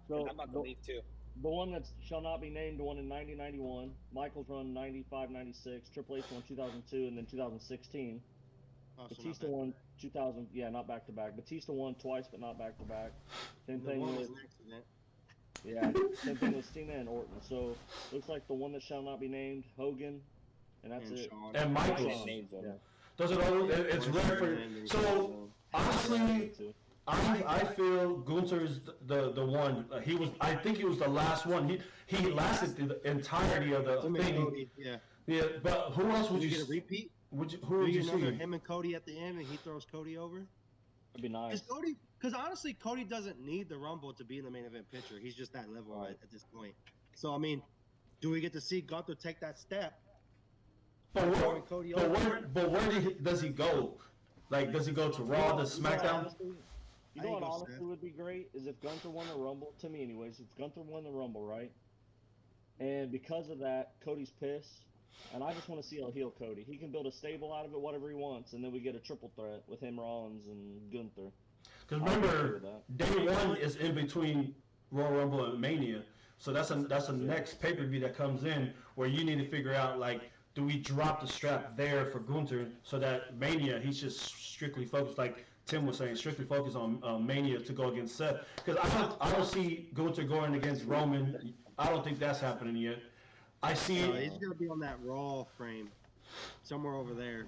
[SPEAKER 2] So,
[SPEAKER 5] Because I'm about to leave too.
[SPEAKER 2] The one that shall not be named, the one in 90-91. Michael's run 95-96. Triple H won 2002 and then 2016.
[SPEAKER 4] Oh, so not
[SPEAKER 2] Batista
[SPEAKER 4] bad.
[SPEAKER 2] won 2000. Yeah, not back to back. Batista won twice, but not back to back. Same
[SPEAKER 4] And the
[SPEAKER 2] thing
[SPEAKER 4] one
[SPEAKER 2] with
[SPEAKER 4] was an accident.
[SPEAKER 2] same thing with Cena and Orton. So looks like the one that shall not be named, Hogan, and that's
[SPEAKER 4] And
[SPEAKER 2] it.
[SPEAKER 4] Shawn.
[SPEAKER 3] And Michaels.
[SPEAKER 2] Shawn,
[SPEAKER 5] names them.
[SPEAKER 2] yeah.
[SPEAKER 3] Does it all? It's
[SPEAKER 4] One
[SPEAKER 3] rare for.
[SPEAKER 4] accident, and
[SPEAKER 3] So honestly,
[SPEAKER 2] Too.
[SPEAKER 3] I feel Gunther's the one. He was. I think he was the last one. He lasted the entirety of the
[SPEAKER 4] him and
[SPEAKER 3] thing.
[SPEAKER 4] Cody, yeah.
[SPEAKER 3] Yeah, but who else would
[SPEAKER 4] Did you
[SPEAKER 3] you
[SPEAKER 4] get a repeat?
[SPEAKER 3] who
[SPEAKER 4] Do
[SPEAKER 3] would
[SPEAKER 4] you
[SPEAKER 3] you
[SPEAKER 4] another
[SPEAKER 3] see?
[SPEAKER 4] him and Cody at the end, and he throws Cody over?
[SPEAKER 2] That'd be nice.
[SPEAKER 4] Because honestly, Cody doesn't need the Rumble to be in the main event picture. He's just that level
[SPEAKER 2] Right.
[SPEAKER 4] at this point. So I mean, do we get to see Gunther take that step?
[SPEAKER 3] But where,
[SPEAKER 4] Throwing Cody over?
[SPEAKER 3] but where does he go? Like, does he go to Raw, to SmackDown?
[SPEAKER 2] Honestly, you
[SPEAKER 4] I
[SPEAKER 2] know
[SPEAKER 4] ain't
[SPEAKER 2] what
[SPEAKER 4] go
[SPEAKER 2] honestly
[SPEAKER 4] Seth.
[SPEAKER 2] would be great is if Gunther won the Rumble. To me, anyways, if Gunther won the Rumble, right? And because of that, Cody's pissed, and I just want to see a heel Cody. He can build a stable out of it, whatever he wants, and then we get a triple threat with him, Rollins, and Gunther.
[SPEAKER 3] Because
[SPEAKER 2] I'll be okay
[SPEAKER 3] remember,
[SPEAKER 2] with that.
[SPEAKER 3] day one is in between Royal Rumble and Mania, so that's a next pay per view that comes in where you need to figure out, like, do we drop the strap there for Gunther so that Mania he's just strictly focused, like Tim was saying, strictly focused on Mania to go against Seth. Because I don't see Gunther going against Roman. I don't think that's happening yet. I see.
[SPEAKER 4] No, he's gonna be on that Raw frame, somewhere over there.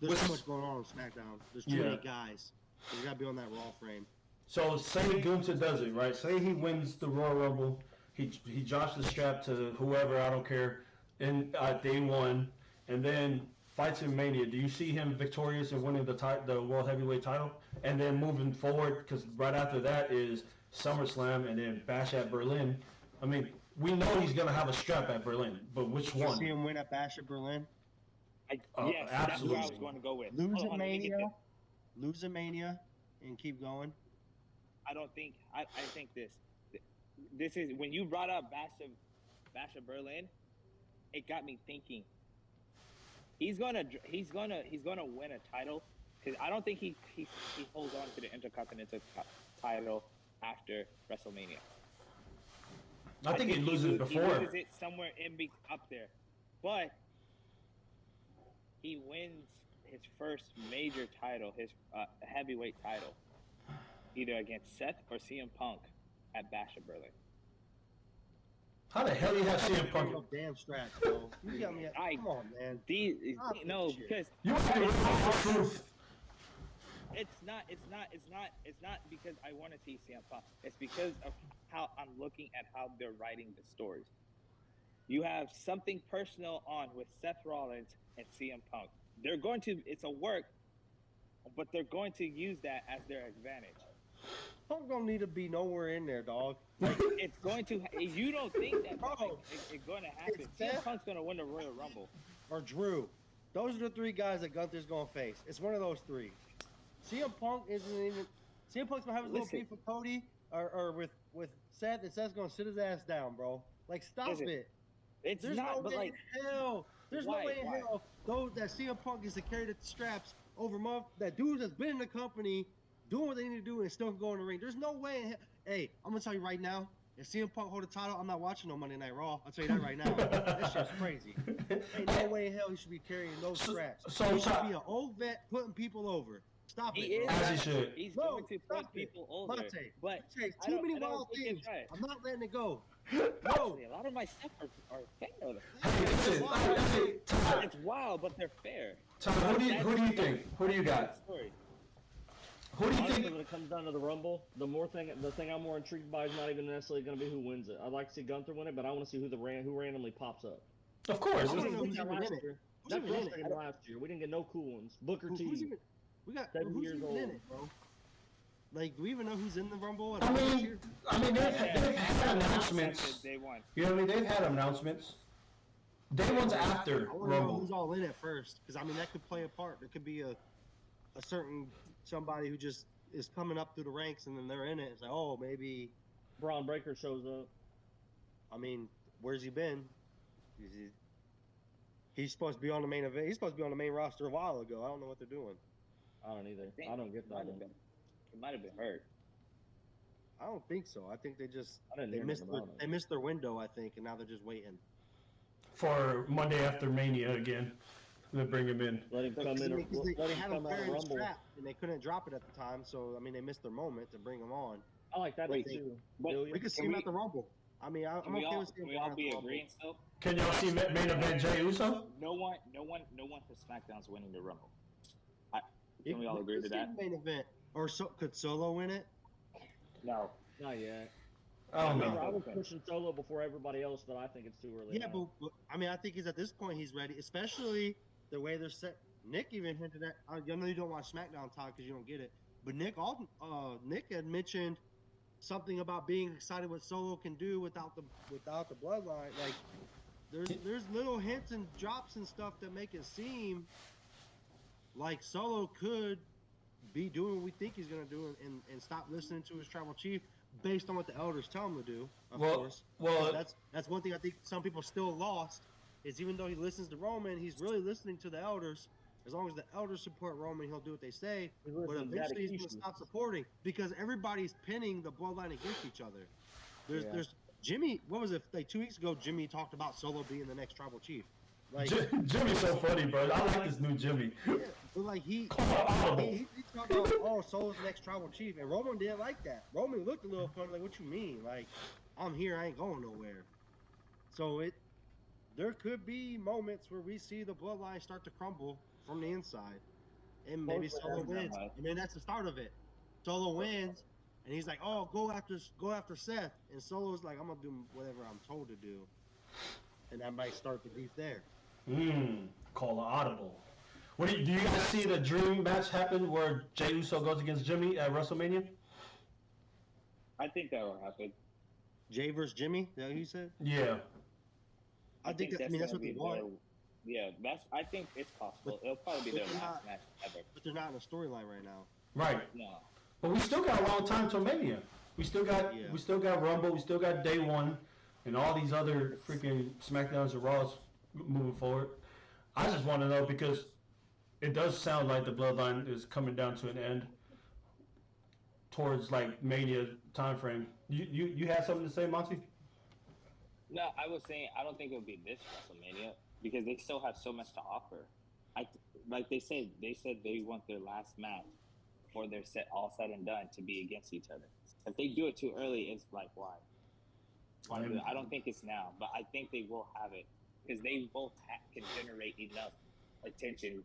[SPEAKER 4] There's
[SPEAKER 3] Which-
[SPEAKER 4] so much going on SmackDown. There's too
[SPEAKER 3] Yeah.
[SPEAKER 4] many guys. He's gotta be on that Raw frame.
[SPEAKER 3] So say Gunther does it, right? Say he wins the Royal Rumble, he drops the strap to whoever, I don't care, in day one, and then fights in Mania. Do you see him victorious and winning the World Heavyweight title? And then moving forward, because right after that is SummerSlam and then Bash at Berlin. I mean, we know he's going to have a strap at Berlin, but which
[SPEAKER 4] Did you
[SPEAKER 3] one?
[SPEAKER 4] see him win at Bash at Berlin?
[SPEAKER 5] Yes, that's who I
[SPEAKER 3] absolutely.
[SPEAKER 5] was going to go with.
[SPEAKER 4] Lose
[SPEAKER 5] Hold
[SPEAKER 4] at
[SPEAKER 5] on, let me get
[SPEAKER 4] Mania, lose at Mania, and keep going.
[SPEAKER 5] I don't think I think this is when you brought up Bash of Berlin, it got me thinking. He's gonna win a title because I don't think he holds on to the Intercontinental title after WrestleMania.
[SPEAKER 3] I think he loses
[SPEAKER 5] He
[SPEAKER 3] before.
[SPEAKER 5] loses it somewhere up there, but he wins his first major title, his heavyweight title, either against Seth or CM Punk at Bash of Berlin.
[SPEAKER 3] How the hell do you have CM Punk?
[SPEAKER 4] No damn straps, bro. You got me. Come on, man. Stop
[SPEAKER 5] No,
[SPEAKER 4] this shit.
[SPEAKER 5] because
[SPEAKER 3] You have to reveal the truth.
[SPEAKER 5] it's not because I want to see CM Punk. It's because of how I'm looking at how they're writing the stories. You have something personal on with Seth Rollins and CM Punk. They're going to, it's a work, but they're going to use that as their advantage.
[SPEAKER 4] Punk don't need to be nowhere in there, dog.
[SPEAKER 5] Like, it's going to, you don't think that
[SPEAKER 4] Bro,
[SPEAKER 5] it's going to happen.
[SPEAKER 4] it's
[SPEAKER 5] CM
[SPEAKER 4] Seth-
[SPEAKER 5] Punk's going to win the Royal Rumble.
[SPEAKER 4] Or Drew. Those are the three guys that Gunther's gonna face. It's one of those three. CM Punk isn't even. CM Punk's gonna have his little
[SPEAKER 5] Listen.
[SPEAKER 4] beef with Cody or with Seth, and Seth's gonna sit his ass down, bro. Like, stop
[SPEAKER 5] Listen,
[SPEAKER 4] it.
[SPEAKER 5] It's
[SPEAKER 4] There's
[SPEAKER 5] not,
[SPEAKER 4] no
[SPEAKER 5] but
[SPEAKER 4] way
[SPEAKER 5] like,
[SPEAKER 4] in hell. There's
[SPEAKER 5] why?
[SPEAKER 4] no way in
[SPEAKER 5] Why?
[SPEAKER 4] hell. Though that CM Punk is to carry the straps over that dude that's been in the company doing what they need to do and still can go in the ring. There's no way in hell. Hey, I'm gonna tell you right now. If CM Punk hold the title, I'm not watching no Monday Night Raw. I'll tell you that right now. That shit's crazy. Ain't no way in hell he should be carrying those straps.
[SPEAKER 3] so
[SPEAKER 4] he should
[SPEAKER 3] Todd-
[SPEAKER 4] be an old vet putting people over. Stop
[SPEAKER 5] He
[SPEAKER 4] it,
[SPEAKER 5] is.
[SPEAKER 4] bro.
[SPEAKER 3] As he should.
[SPEAKER 5] He's
[SPEAKER 4] No,
[SPEAKER 5] going to
[SPEAKER 4] stop
[SPEAKER 5] put
[SPEAKER 4] it.
[SPEAKER 5] people over.
[SPEAKER 4] Monte,
[SPEAKER 5] But
[SPEAKER 4] Monte,
[SPEAKER 5] I
[SPEAKER 4] too
[SPEAKER 5] don't-
[SPEAKER 4] many
[SPEAKER 5] I don't
[SPEAKER 4] wild
[SPEAKER 5] think
[SPEAKER 4] things.
[SPEAKER 5] it's right.
[SPEAKER 4] I'm not letting it go.
[SPEAKER 3] No.
[SPEAKER 5] Actually, a lot of my stuff are fair.
[SPEAKER 3] Hey, listen, hey, Todd,
[SPEAKER 5] It's wild, but they're fair.
[SPEAKER 3] Todd, who do you think? Who do you got?
[SPEAKER 5] Story.
[SPEAKER 3] Who do you
[SPEAKER 2] Honestly,
[SPEAKER 3] think?
[SPEAKER 2] when it comes down to the Rumble, the thing I'm more intrigued by is not even necessarily going to be who wins it. I'd like to see Gunther win it, but I want to see who randomly pops up.
[SPEAKER 3] Of course.
[SPEAKER 4] I
[SPEAKER 2] We
[SPEAKER 4] wanna
[SPEAKER 2] didn't
[SPEAKER 4] know
[SPEAKER 2] get
[SPEAKER 4] who's
[SPEAKER 2] that
[SPEAKER 4] even
[SPEAKER 2] last
[SPEAKER 4] in it.
[SPEAKER 2] year.
[SPEAKER 4] Who's
[SPEAKER 2] That's
[SPEAKER 4] even
[SPEAKER 2] what
[SPEAKER 4] in
[SPEAKER 2] I'm
[SPEAKER 4] it?
[SPEAKER 2] saying last year. We didn't get no cool ones. Booker T.
[SPEAKER 4] Who's even? We got
[SPEAKER 2] 7
[SPEAKER 4] who's
[SPEAKER 2] years
[SPEAKER 4] even
[SPEAKER 2] old.
[SPEAKER 4] in it, bro? Like, do we even know who's in the Rumble?
[SPEAKER 3] I
[SPEAKER 4] this
[SPEAKER 3] mean,
[SPEAKER 4] year?
[SPEAKER 3] they've had announcements.
[SPEAKER 5] Day one.
[SPEAKER 3] You know what I mean? They've had announcements. Day one's after
[SPEAKER 4] I want to know
[SPEAKER 3] Rumble.
[SPEAKER 4] who's all in it first, because I mean that could play a part. There could be a certain somebody who just is coming up through the ranks and then they're in it. It's like, oh, maybe.
[SPEAKER 2] Braun Breaker shows up.
[SPEAKER 4] I mean, where's he been? He's supposed to be on the main event. He's supposed to be on the main roster a while ago. I don't know what they're doing.
[SPEAKER 2] I don't either.
[SPEAKER 5] think
[SPEAKER 2] I don't get
[SPEAKER 5] he
[SPEAKER 2] that
[SPEAKER 5] might have
[SPEAKER 2] one.
[SPEAKER 5] been. He might have been hurt.
[SPEAKER 4] I don't think so. I think they just
[SPEAKER 2] I didn't
[SPEAKER 4] they
[SPEAKER 2] hear
[SPEAKER 4] missed
[SPEAKER 2] nothing
[SPEAKER 4] their,
[SPEAKER 2] about
[SPEAKER 4] they
[SPEAKER 2] it.
[SPEAKER 4] missed their window. I think, and now they're just waiting.
[SPEAKER 3] For Monday after Mania again, they bring him in.
[SPEAKER 2] Let him
[SPEAKER 5] But
[SPEAKER 2] come in.
[SPEAKER 4] Because
[SPEAKER 2] Let
[SPEAKER 4] they
[SPEAKER 2] him
[SPEAKER 4] had him
[SPEAKER 2] come out of
[SPEAKER 4] carrying the
[SPEAKER 2] Rumble.
[SPEAKER 4] strap and they couldn't drop it at the time. So I mean, they missed their moment to bring him on.
[SPEAKER 2] I like that
[SPEAKER 5] Wait,
[SPEAKER 2] too.
[SPEAKER 5] but
[SPEAKER 2] Ilya.
[SPEAKER 4] We could see
[SPEAKER 5] Can
[SPEAKER 4] him
[SPEAKER 5] we-
[SPEAKER 4] at the Rumble. I mean, I'm
[SPEAKER 5] Can we
[SPEAKER 4] okay
[SPEAKER 5] all
[SPEAKER 4] with seeing
[SPEAKER 5] can we
[SPEAKER 4] him
[SPEAKER 5] all
[SPEAKER 4] at
[SPEAKER 5] be
[SPEAKER 4] the Rumble.
[SPEAKER 5] agreeing still?
[SPEAKER 3] Can y'all see main event Jey Uso?
[SPEAKER 5] No one for SmackDown's winning the Rumble. Can we all agree to
[SPEAKER 4] could see
[SPEAKER 5] that?
[SPEAKER 4] the main event, or could Solo win it?
[SPEAKER 5] No.
[SPEAKER 2] Not yet.
[SPEAKER 3] I don't
[SPEAKER 2] Remember, I
[SPEAKER 3] know.
[SPEAKER 2] was pushing Solo before everybody else, but I think it's too early.
[SPEAKER 4] Yeah,
[SPEAKER 2] now.
[SPEAKER 4] but I mean, I think he's at this point he's ready, especially the way they're set. Nick even hinted at. I know you don't watch SmackDown talk because you don't get it, but Nick had mentioned something about being excited what Solo can do without the bloodline. Like there's little hints and drops and stuff that make it seem like Solo could be doing what we think he's gonna do and stop listening to his tribal chief based on what the elders tell him to do. Of course, 'Cause that's one thing I think some people still lost is even though he listens to Roman, he's really listening to the elders. As long as the elders support Roman, he'll do what they say.
[SPEAKER 2] He's
[SPEAKER 4] But
[SPEAKER 2] listening to
[SPEAKER 4] eventually, he's
[SPEAKER 2] Daddy
[SPEAKER 4] going to
[SPEAKER 2] Kishi.
[SPEAKER 4] stop supporting because everybody's pinning the bloodline against each other.
[SPEAKER 2] Yeah.
[SPEAKER 4] There's Jimmy. What was it? Like 2 weeks ago, Jimmy talked about Solo being the next tribal chief. Like
[SPEAKER 3] Jimmy's so funny, bro. I like this new Jimmy.
[SPEAKER 4] yeah, but like he talked about Solo's the next tribal chief, and Roman didn't like that. Roman looked a little funny, like, what you mean? Like, I'm here, I ain't going nowhere. So there could be moments where we see the bloodline start to crumble from the inside, and maybe
[SPEAKER 2] Hopefully
[SPEAKER 4] Solo
[SPEAKER 5] that's not
[SPEAKER 4] wins,
[SPEAKER 5] right.
[SPEAKER 4] and then that's the start of it. Solo wins, and he's like, "Oh, go after Seth," and Solo's like, "I'm gonna do whatever I'm told to do," and that might start the beef there.
[SPEAKER 3] Call an audible. What do you guys see the dream match happen where Jey Uso goes against Jimmy at WrestleMania?
[SPEAKER 5] I think that will happen.
[SPEAKER 4] Jay versus Jimmy, is that what you said?
[SPEAKER 3] Yeah.
[SPEAKER 4] I think that's
[SPEAKER 5] gonna
[SPEAKER 4] what they
[SPEAKER 5] be
[SPEAKER 4] want.
[SPEAKER 5] Yeah, I think it's possible. It'll probably be their
[SPEAKER 4] they're
[SPEAKER 5] last
[SPEAKER 4] not-
[SPEAKER 5] match ever.
[SPEAKER 4] But they're not in a storyline right now.
[SPEAKER 3] Right.
[SPEAKER 5] No.
[SPEAKER 3] But we still got a long time till Mania. We still got Rumble, we still got Day One, and all these other freaking SmackDowns and Raws moving forward. I just want to know because it does sound like the Bloodline is coming down to an end towards like Mania time frame. You had something to say, Monty?
[SPEAKER 5] No, I was saying I don't think it'll be this WrestleMania because they still have so much to offer. Like they said they want their last match before they're all said and done to be against each other. If they do it too early, it's like why? Do it? I don't think it's now, but I think they will have it because they both can generate enough attention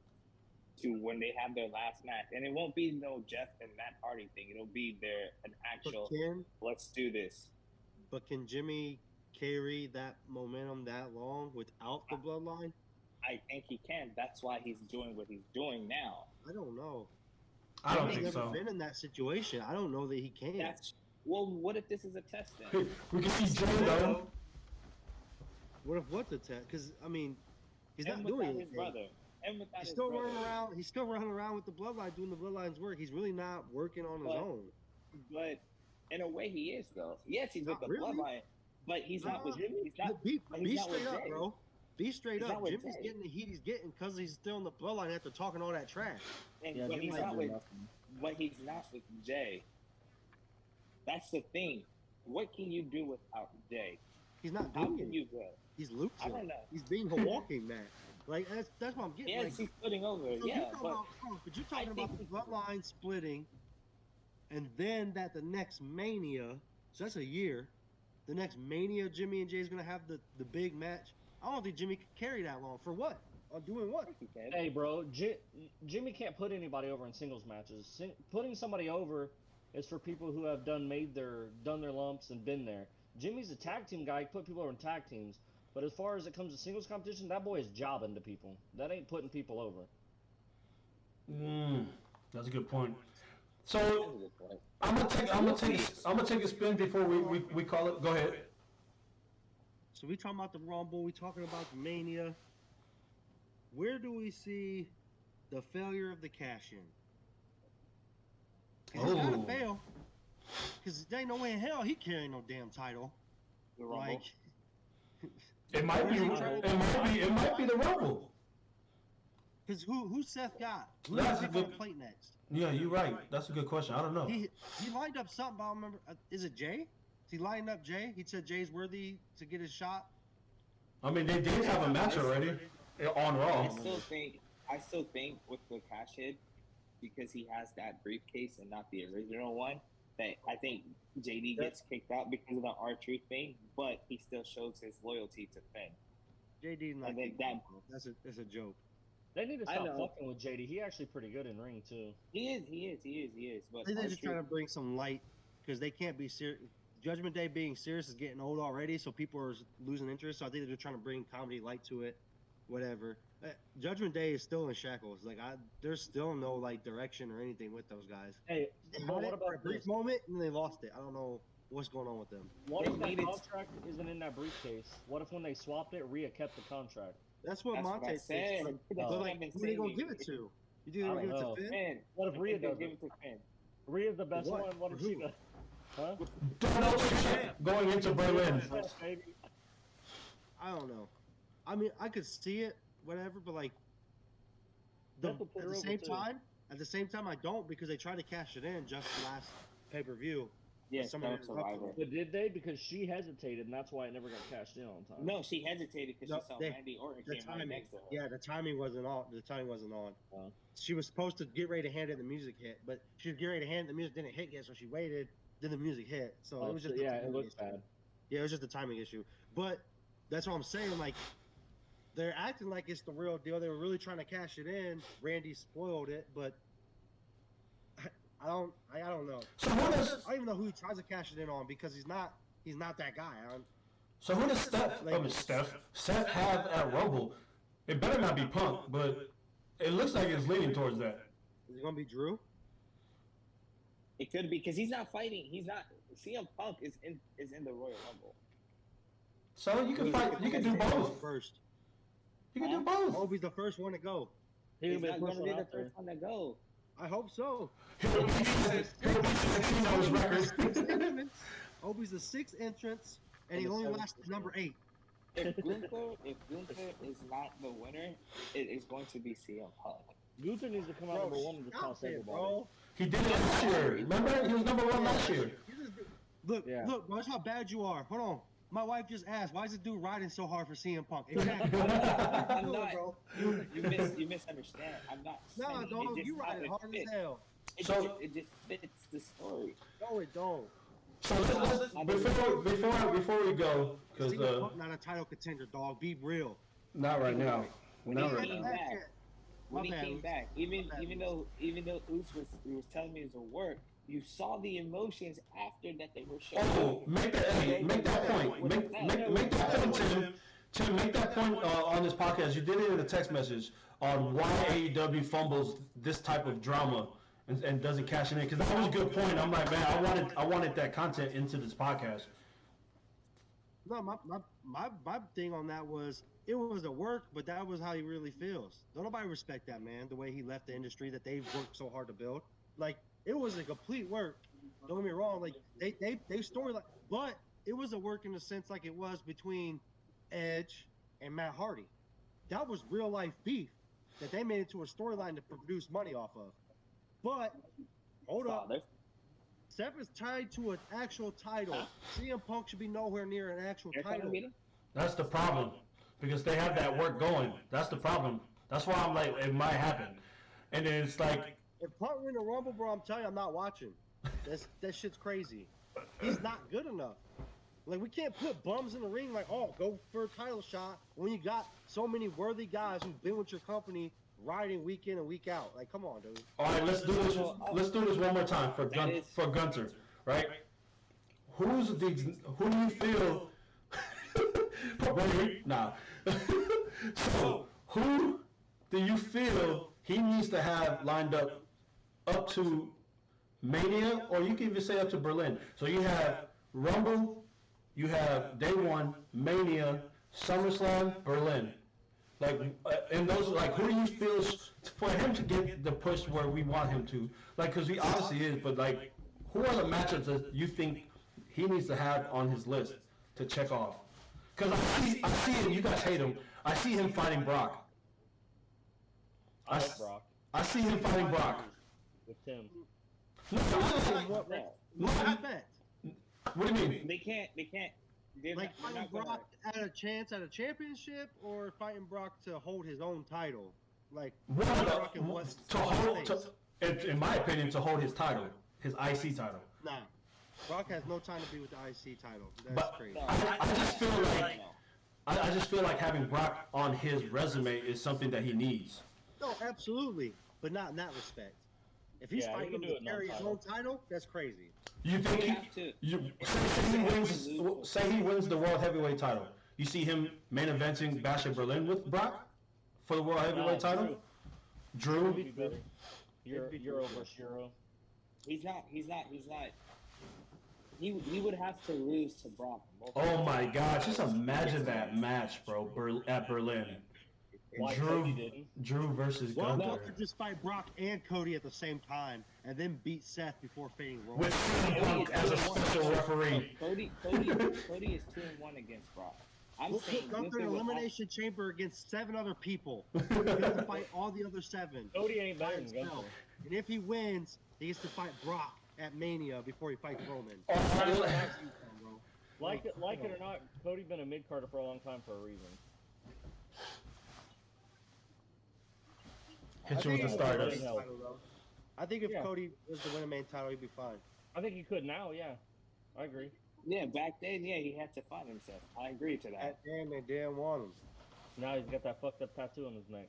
[SPEAKER 5] to when they have their last match, and it won't be no Jeff and Matt Hardy thing. It'll be an actual let's do this.
[SPEAKER 4] But can Jimmy carry that momentum that long without the bloodline?
[SPEAKER 5] I think he can. That's why he's doing what he's doing now.
[SPEAKER 4] I don't know.
[SPEAKER 3] I don't
[SPEAKER 4] He's
[SPEAKER 3] think
[SPEAKER 4] never
[SPEAKER 3] so.
[SPEAKER 4] been in that situation. I don't know that he can.
[SPEAKER 5] Well, what if this is a test then?
[SPEAKER 3] We can see Jey though.
[SPEAKER 4] What if what's a test? Because I mean, he's
[SPEAKER 5] And
[SPEAKER 4] not doing
[SPEAKER 5] without
[SPEAKER 4] anything.
[SPEAKER 5] his brother. And without
[SPEAKER 4] He's
[SPEAKER 5] his
[SPEAKER 4] still
[SPEAKER 5] brother.
[SPEAKER 4] running around. He's still running around with the bloodline, doing the bloodline's work. He's really not working on his own.
[SPEAKER 5] But in a way, he is though. Yes, he's
[SPEAKER 4] Not
[SPEAKER 5] with the
[SPEAKER 4] really.
[SPEAKER 5] bloodline, but he's not with Jimmy. He's not.
[SPEAKER 4] Be
[SPEAKER 5] he's not
[SPEAKER 4] straight
[SPEAKER 5] with
[SPEAKER 4] up,
[SPEAKER 5] Jay.
[SPEAKER 4] bro. Be straight
[SPEAKER 5] He's
[SPEAKER 4] up.
[SPEAKER 5] not with
[SPEAKER 4] Jimmy's
[SPEAKER 5] Jay.
[SPEAKER 4] getting the heat he's getting because he's still in the bloodline after talking all that trash.
[SPEAKER 5] And
[SPEAKER 2] Yeah,
[SPEAKER 5] but
[SPEAKER 2] Jimmy
[SPEAKER 5] he's
[SPEAKER 2] ain't
[SPEAKER 5] not
[SPEAKER 2] doing
[SPEAKER 5] with.
[SPEAKER 2] nothing.
[SPEAKER 5] But he's not with Jay. That's the thing. What can you do without Jay?
[SPEAKER 4] He's not
[SPEAKER 5] How
[SPEAKER 4] doing
[SPEAKER 5] can
[SPEAKER 4] it.
[SPEAKER 5] you go?
[SPEAKER 4] He's losing.
[SPEAKER 5] I don't know.
[SPEAKER 4] He's being a walking man. Like that's what I'm getting.
[SPEAKER 5] Yes,
[SPEAKER 4] like,
[SPEAKER 5] he's putting over.
[SPEAKER 4] so
[SPEAKER 5] Yeah,
[SPEAKER 4] you're talking
[SPEAKER 5] but
[SPEAKER 4] but you're talking
[SPEAKER 5] I
[SPEAKER 4] about the
[SPEAKER 5] think
[SPEAKER 4] bloodline splitting, and then that the next Mania, so that's a year. The next Mania, Jimmy and Jay is gonna have the big match. I don't think Jimmy can carry that long. For what? On doing what?
[SPEAKER 5] he can.
[SPEAKER 2] Hey, bro, Jimmy can't put anybody over in singles matches. Putting somebody over is for people who have done their lumps and been there. Jimmy's a tag team guy. He put people over in tag teams. But as far as it comes to singles competition, that boy is jobbing to people. That ain't putting people over.
[SPEAKER 3] That's a good point. So
[SPEAKER 5] That's a good point.
[SPEAKER 3] I'm gonna take a spin before we call it. Go ahead.
[SPEAKER 4] So we talking about the Rumble. We talking about the Mania. Where do we see the failure of the cash in? He's gotta
[SPEAKER 3] Oh.
[SPEAKER 4] fail. Because there ain't no way in hell he carrying no damn title.
[SPEAKER 5] The Rumble.
[SPEAKER 4] Like,
[SPEAKER 3] It might be the Rumble.
[SPEAKER 4] Because who Seth got? Who
[SPEAKER 3] That's
[SPEAKER 4] does he
[SPEAKER 3] a good-
[SPEAKER 4] put plate next?
[SPEAKER 3] Yeah, you're right. That's a good question. I don't know.
[SPEAKER 4] He lined up something. But I don't remember. Is it Jay? He lined up Jay. He said Jay's worthy to get his shot.
[SPEAKER 3] I mean, they did have a match already on Raw.
[SPEAKER 5] I still think with the cash hit, because he has that briefcase and not the original one, that I think JD gets kicked out because of the R-Truth thing, but he still shows his loyalty to Finn.
[SPEAKER 4] JD's not.
[SPEAKER 5] I think
[SPEAKER 4] That's a joke.
[SPEAKER 2] They need to stop fucking with JD. He actually pretty good in ring too.
[SPEAKER 5] He is. But
[SPEAKER 4] They're just trying to bring some light because they can't be serious. Judgment Day being serious is getting old already, so people are losing interest. So I think they're trying to bring comedy light to it, whatever. Judgment Day is still in shackles. Like there's still no like direction or anything with those guys.
[SPEAKER 2] Hey, but what
[SPEAKER 4] for a
[SPEAKER 2] about
[SPEAKER 4] brief
[SPEAKER 2] this?
[SPEAKER 4] moment and they lost it? I don't know what's going on with them.
[SPEAKER 2] What
[SPEAKER 5] They
[SPEAKER 2] if that
[SPEAKER 5] needed-
[SPEAKER 2] contract isn't in that briefcase? What if when they swapped it, Rhea kept the contract?
[SPEAKER 4] That's what
[SPEAKER 5] That's what I
[SPEAKER 4] Monte
[SPEAKER 5] said.
[SPEAKER 4] said.
[SPEAKER 5] That's
[SPEAKER 4] But
[SPEAKER 5] what
[SPEAKER 4] like,
[SPEAKER 5] I've been
[SPEAKER 4] who they gonna
[SPEAKER 5] saying.
[SPEAKER 4] give it to? You think they're
[SPEAKER 2] I
[SPEAKER 4] gonna give it
[SPEAKER 2] don't
[SPEAKER 4] to Finn?
[SPEAKER 5] Finn.
[SPEAKER 2] What if
[SPEAKER 5] I
[SPEAKER 2] Rhea
[SPEAKER 5] think they'll
[SPEAKER 2] does
[SPEAKER 5] give
[SPEAKER 2] it?
[SPEAKER 5] it to Finn.
[SPEAKER 2] Rhea's the best
[SPEAKER 4] What?
[SPEAKER 2] one. What if
[SPEAKER 4] For
[SPEAKER 2] she
[SPEAKER 4] who?
[SPEAKER 2] does? Huh?
[SPEAKER 3] Going into Berlin.
[SPEAKER 2] Yes, baby.
[SPEAKER 4] I don't know. I mean, I could see it, whatever, but like,
[SPEAKER 2] That would put
[SPEAKER 4] at
[SPEAKER 2] her
[SPEAKER 4] the
[SPEAKER 2] over,
[SPEAKER 4] same
[SPEAKER 2] too.
[SPEAKER 4] time, I don't because they tried to cash it in just last pay-per-view.
[SPEAKER 5] Yeah,
[SPEAKER 4] Somebody
[SPEAKER 5] Stone Survivor.
[SPEAKER 4] interrupted
[SPEAKER 2] But did they? Because she hesitated, and that's why it never got cashed in on time.
[SPEAKER 5] No, she hesitated because
[SPEAKER 4] No,
[SPEAKER 5] she saw
[SPEAKER 4] they-
[SPEAKER 5] Randy Orton
[SPEAKER 4] The
[SPEAKER 5] came right
[SPEAKER 4] timing,
[SPEAKER 5] next to her.
[SPEAKER 4] yeah, the timing wasn't on.
[SPEAKER 2] Oh.
[SPEAKER 4] She was supposed to get ready to hand it, the music hit, but she was getting ready to hand it, the music didn't hit yet, so she waited. Then the music hit, so
[SPEAKER 2] Oh,
[SPEAKER 4] it was just
[SPEAKER 2] so,
[SPEAKER 4] a
[SPEAKER 2] yeah, it
[SPEAKER 4] timing
[SPEAKER 2] looks
[SPEAKER 4] issue.
[SPEAKER 2] bad.
[SPEAKER 4] Yeah, it was just a timing issue. But that's what I'm saying. Like, they're acting like it's the real deal. They were really trying to cash it in. Randy spoiled it, but I don't know.
[SPEAKER 3] So who does?
[SPEAKER 4] I don't even know who he tries to cash it in on because he's not that guy.
[SPEAKER 3] So who does Seth have at Rumble? It better not be Punk, but it looks like it's leaning towards that.
[SPEAKER 4] Is it gonna be Drew?
[SPEAKER 5] It could be because he's not fighting. He's not. CM Punk is in the Royal Rumble.
[SPEAKER 3] So you can fight. You can do both.
[SPEAKER 4] First.
[SPEAKER 3] You can do both.
[SPEAKER 4] Obi's the first one to go.
[SPEAKER 2] He's
[SPEAKER 5] He's
[SPEAKER 2] gonna
[SPEAKER 5] not
[SPEAKER 2] be
[SPEAKER 5] going to
[SPEAKER 2] pushing
[SPEAKER 5] be the
[SPEAKER 2] out there.
[SPEAKER 5] first one to go.
[SPEAKER 4] I hope so.
[SPEAKER 3] He'll beat Santino's record.
[SPEAKER 4] Obi's the sixth entrance, and he
[SPEAKER 2] And the
[SPEAKER 4] only
[SPEAKER 2] seventh
[SPEAKER 4] lasts
[SPEAKER 2] is
[SPEAKER 4] number 8.
[SPEAKER 5] If Gunther is not the winner, it is going to be CM Punk.
[SPEAKER 2] Gunther needs to come out number one and just toss
[SPEAKER 4] stop it,
[SPEAKER 2] everybody.
[SPEAKER 4] bro.
[SPEAKER 3] He did it last year. Remember, he was number one last year.
[SPEAKER 4] Look,
[SPEAKER 2] Yeah.
[SPEAKER 4] look, watch how bad you are. Hold on. My wife just asked, why is this dude riding so hard for CM Punk? Exactly.
[SPEAKER 5] I'm
[SPEAKER 4] Doing,
[SPEAKER 5] not.
[SPEAKER 4] bro.
[SPEAKER 5] You misunderstand. I'm not.
[SPEAKER 4] No,
[SPEAKER 5] saying it
[SPEAKER 4] dog,
[SPEAKER 5] just
[SPEAKER 4] you ride
[SPEAKER 5] how
[SPEAKER 4] hard
[SPEAKER 5] it
[SPEAKER 4] as
[SPEAKER 5] fits.
[SPEAKER 4] hell.
[SPEAKER 5] It just fits the story.
[SPEAKER 4] No, it don't.
[SPEAKER 3] So before we go, because
[SPEAKER 4] CM Punk not a title contender, dog. Be real.
[SPEAKER 3] not right now.
[SPEAKER 5] When
[SPEAKER 3] Not
[SPEAKER 5] he
[SPEAKER 3] right
[SPEAKER 5] came
[SPEAKER 3] now.
[SPEAKER 5] back, when he
[SPEAKER 4] My bad,
[SPEAKER 5] came
[SPEAKER 4] Oos.
[SPEAKER 5] back, even though Oos was telling me it was a work, you saw the emotions after that they were showing.
[SPEAKER 3] Oh, make that point. Make that point, Tim. Tim, make that point on this podcast. You did it in a text message on why AEW fumbles this type of drama and doesn't cash it in. Because that was a good point. I'm like, man, I wanted that content into this podcast.
[SPEAKER 4] No, my thing on that was it was a work, but that was how he really feels. Don't nobody respect that man, the way he left the industry that they've worked so hard to build. Like it was a complete work. Don't get me wrong, like they story like, but it was a work in the sense like it was between Edge and Matt Hardy. That was real life beef that they made into a storyline to produce money off of. But hold up.
[SPEAKER 5] Father.
[SPEAKER 4] Seth is tied to an actual title. CM Punk should be nowhere near an actual title.
[SPEAKER 3] That's the problem. Because they have that work going. That's the problem. That's why I'm like, it might happen. And then it's like,
[SPEAKER 4] If Punk win the Rumble, bro, I'm telling you, I'm not watching. That shit's crazy. He's not good enough. Like, we can't put bums in the ring like, oh, go for a title shot when you got so many worthy guys who've been with your company riding week in and week out. Like, come on, dude.
[SPEAKER 3] all right, let's do this one more time for Gunter, right? Who do you feel? Nah. So who do you feel he needs to have lined up to Mania, or you can even say up to Berlin? So you have Rumble, you have Day One, Mania, SummerSlam, Berlin. Like, and those, like, who do you feel for him to get the push where we want him to? Like, because he obviously is, but like, who are the matchups that you think he needs to have on his list to check off? Because I see him. You guys hate him. I see him fighting Brock.
[SPEAKER 2] I love Brock.
[SPEAKER 3] I see him fighting Brock.
[SPEAKER 2] With Tim.
[SPEAKER 3] No,
[SPEAKER 4] What respect?
[SPEAKER 3] what do you mean?
[SPEAKER 5] They can't. They're
[SPEAKER 4] Like
[SPEAKER 5] not,
[SPEAKER 4] fighting
[SPEAKER 5] they're not
[SPEAKER 4] Brock at a chance at a championship, or fighting Brock to hold his own title? Like Brock and what?
[SPEAKER 3] In my opinion, to hold his title, his IC title.
[SPEAKER 4] Nah, Brock has no time to be with the IC title. That's
[SPEAKER 3] But
[SPEAKER 4] crazy.
[SPEAKER 3] I just feel like having Brock on his resume is something that he needs.
[SPEAKER 4] No, absolutely, but not in that respect. If he's
[SPEAKER 2] Yeah, he
[SPEAKER 4] fighting
[SPEAKER 2] can
[SPEAKER 4] him
[SPEAKER 2] do
[SPEAKER 4] to
[SPEAKER 2] it
[SPEAKER 4] carry his
[SPEAKER 2] non-title.
[SPEAKER 4] own title, that's crazy.
[SPEAKER 3] You think
[SPEAKER 5] They have to.
[SPEAKER 3] say he wins the world heavyweight title? You see him main eventing Bash at Berlin with Brock for the world heavyweight title? Drew.
[SPEAKER 2] Would be better. Euro versus Euro.
[SPEAKER 5] He's not. He would have to lose to Brock.
[SPEAKER 3] Oh my God! Just imagine that match, bro. At Berlin.
[SPEAKER 2] Why Cody didn't?
[SPEAKER 3] Drew versus
[SPEAKER 4] Well,
[SPEAKER 3] Gunther.
[SPEAKER 4] Brock could just fight Brock and Cody at the same time, and then beat Seth before fading Roman.
[SPEAKER 3] With CM Punk as a special referee.
[SPEAKER 5] Cody is 2-1 against Brock. I'm
[SPEAKER 4] We'll
[SPEAKER 5] saying
[SPEAKER 4] put Gunther in
[SPEAKER 5] Gunther would
[SPEAKER 4] elimination chamber against 7 other people. He has to fight all the other 7.
[SPEAKER 2] Cody ain't better than
[SPEAKER 4] Himself.
[SPEAKER 2] Gunther.
[SPEAKER 4] And if he wins, he gets to fight Brock at Mania before he fights Roman.
[SPEAKER 2] Like it or not, Cody been a mid-carder for a long time for a reason.
[SPEAKER 3] Hit you with the Stardust.
[SPEAKER 4] I think if
[SPEAKER 2] Yeah.
[SPEAKER 4] Cody was to win a main title, he'd be fine.
[SPEAKER 2] I think he could now, yeah. I agree.
[SPEAKER 5] Yeah, back then, yeah, he had to fight himself. I agree to that.
[SPEAKER 4] At the end, they didn't want him.
[SPEAKER 2] Now he's got that fucked up tattoo on his neck.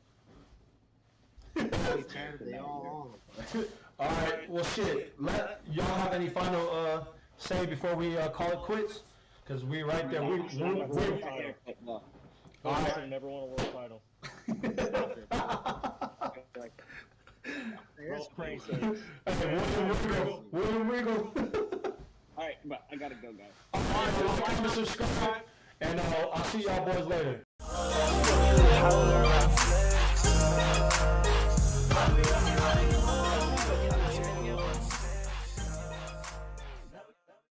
[SPEAKER 4] He tatted they all on him.
[SPEAKER 3] All right. Well, shit. Let y'all have any final say before we call it quits? Because we right there. We
[SPEAKER 5] No.
[SPEAKER 2] Cody should never won a world title.
[SPEAKER 4] That's crazy.
[SPEAKER 3] William Regal.
[SPEAKER 5] All right, but I gotta go, guys.
[SPEAKER 3] All right, like, comment, subscribe, and I'll see y'all boys later.
[SPEAKER 1] Holler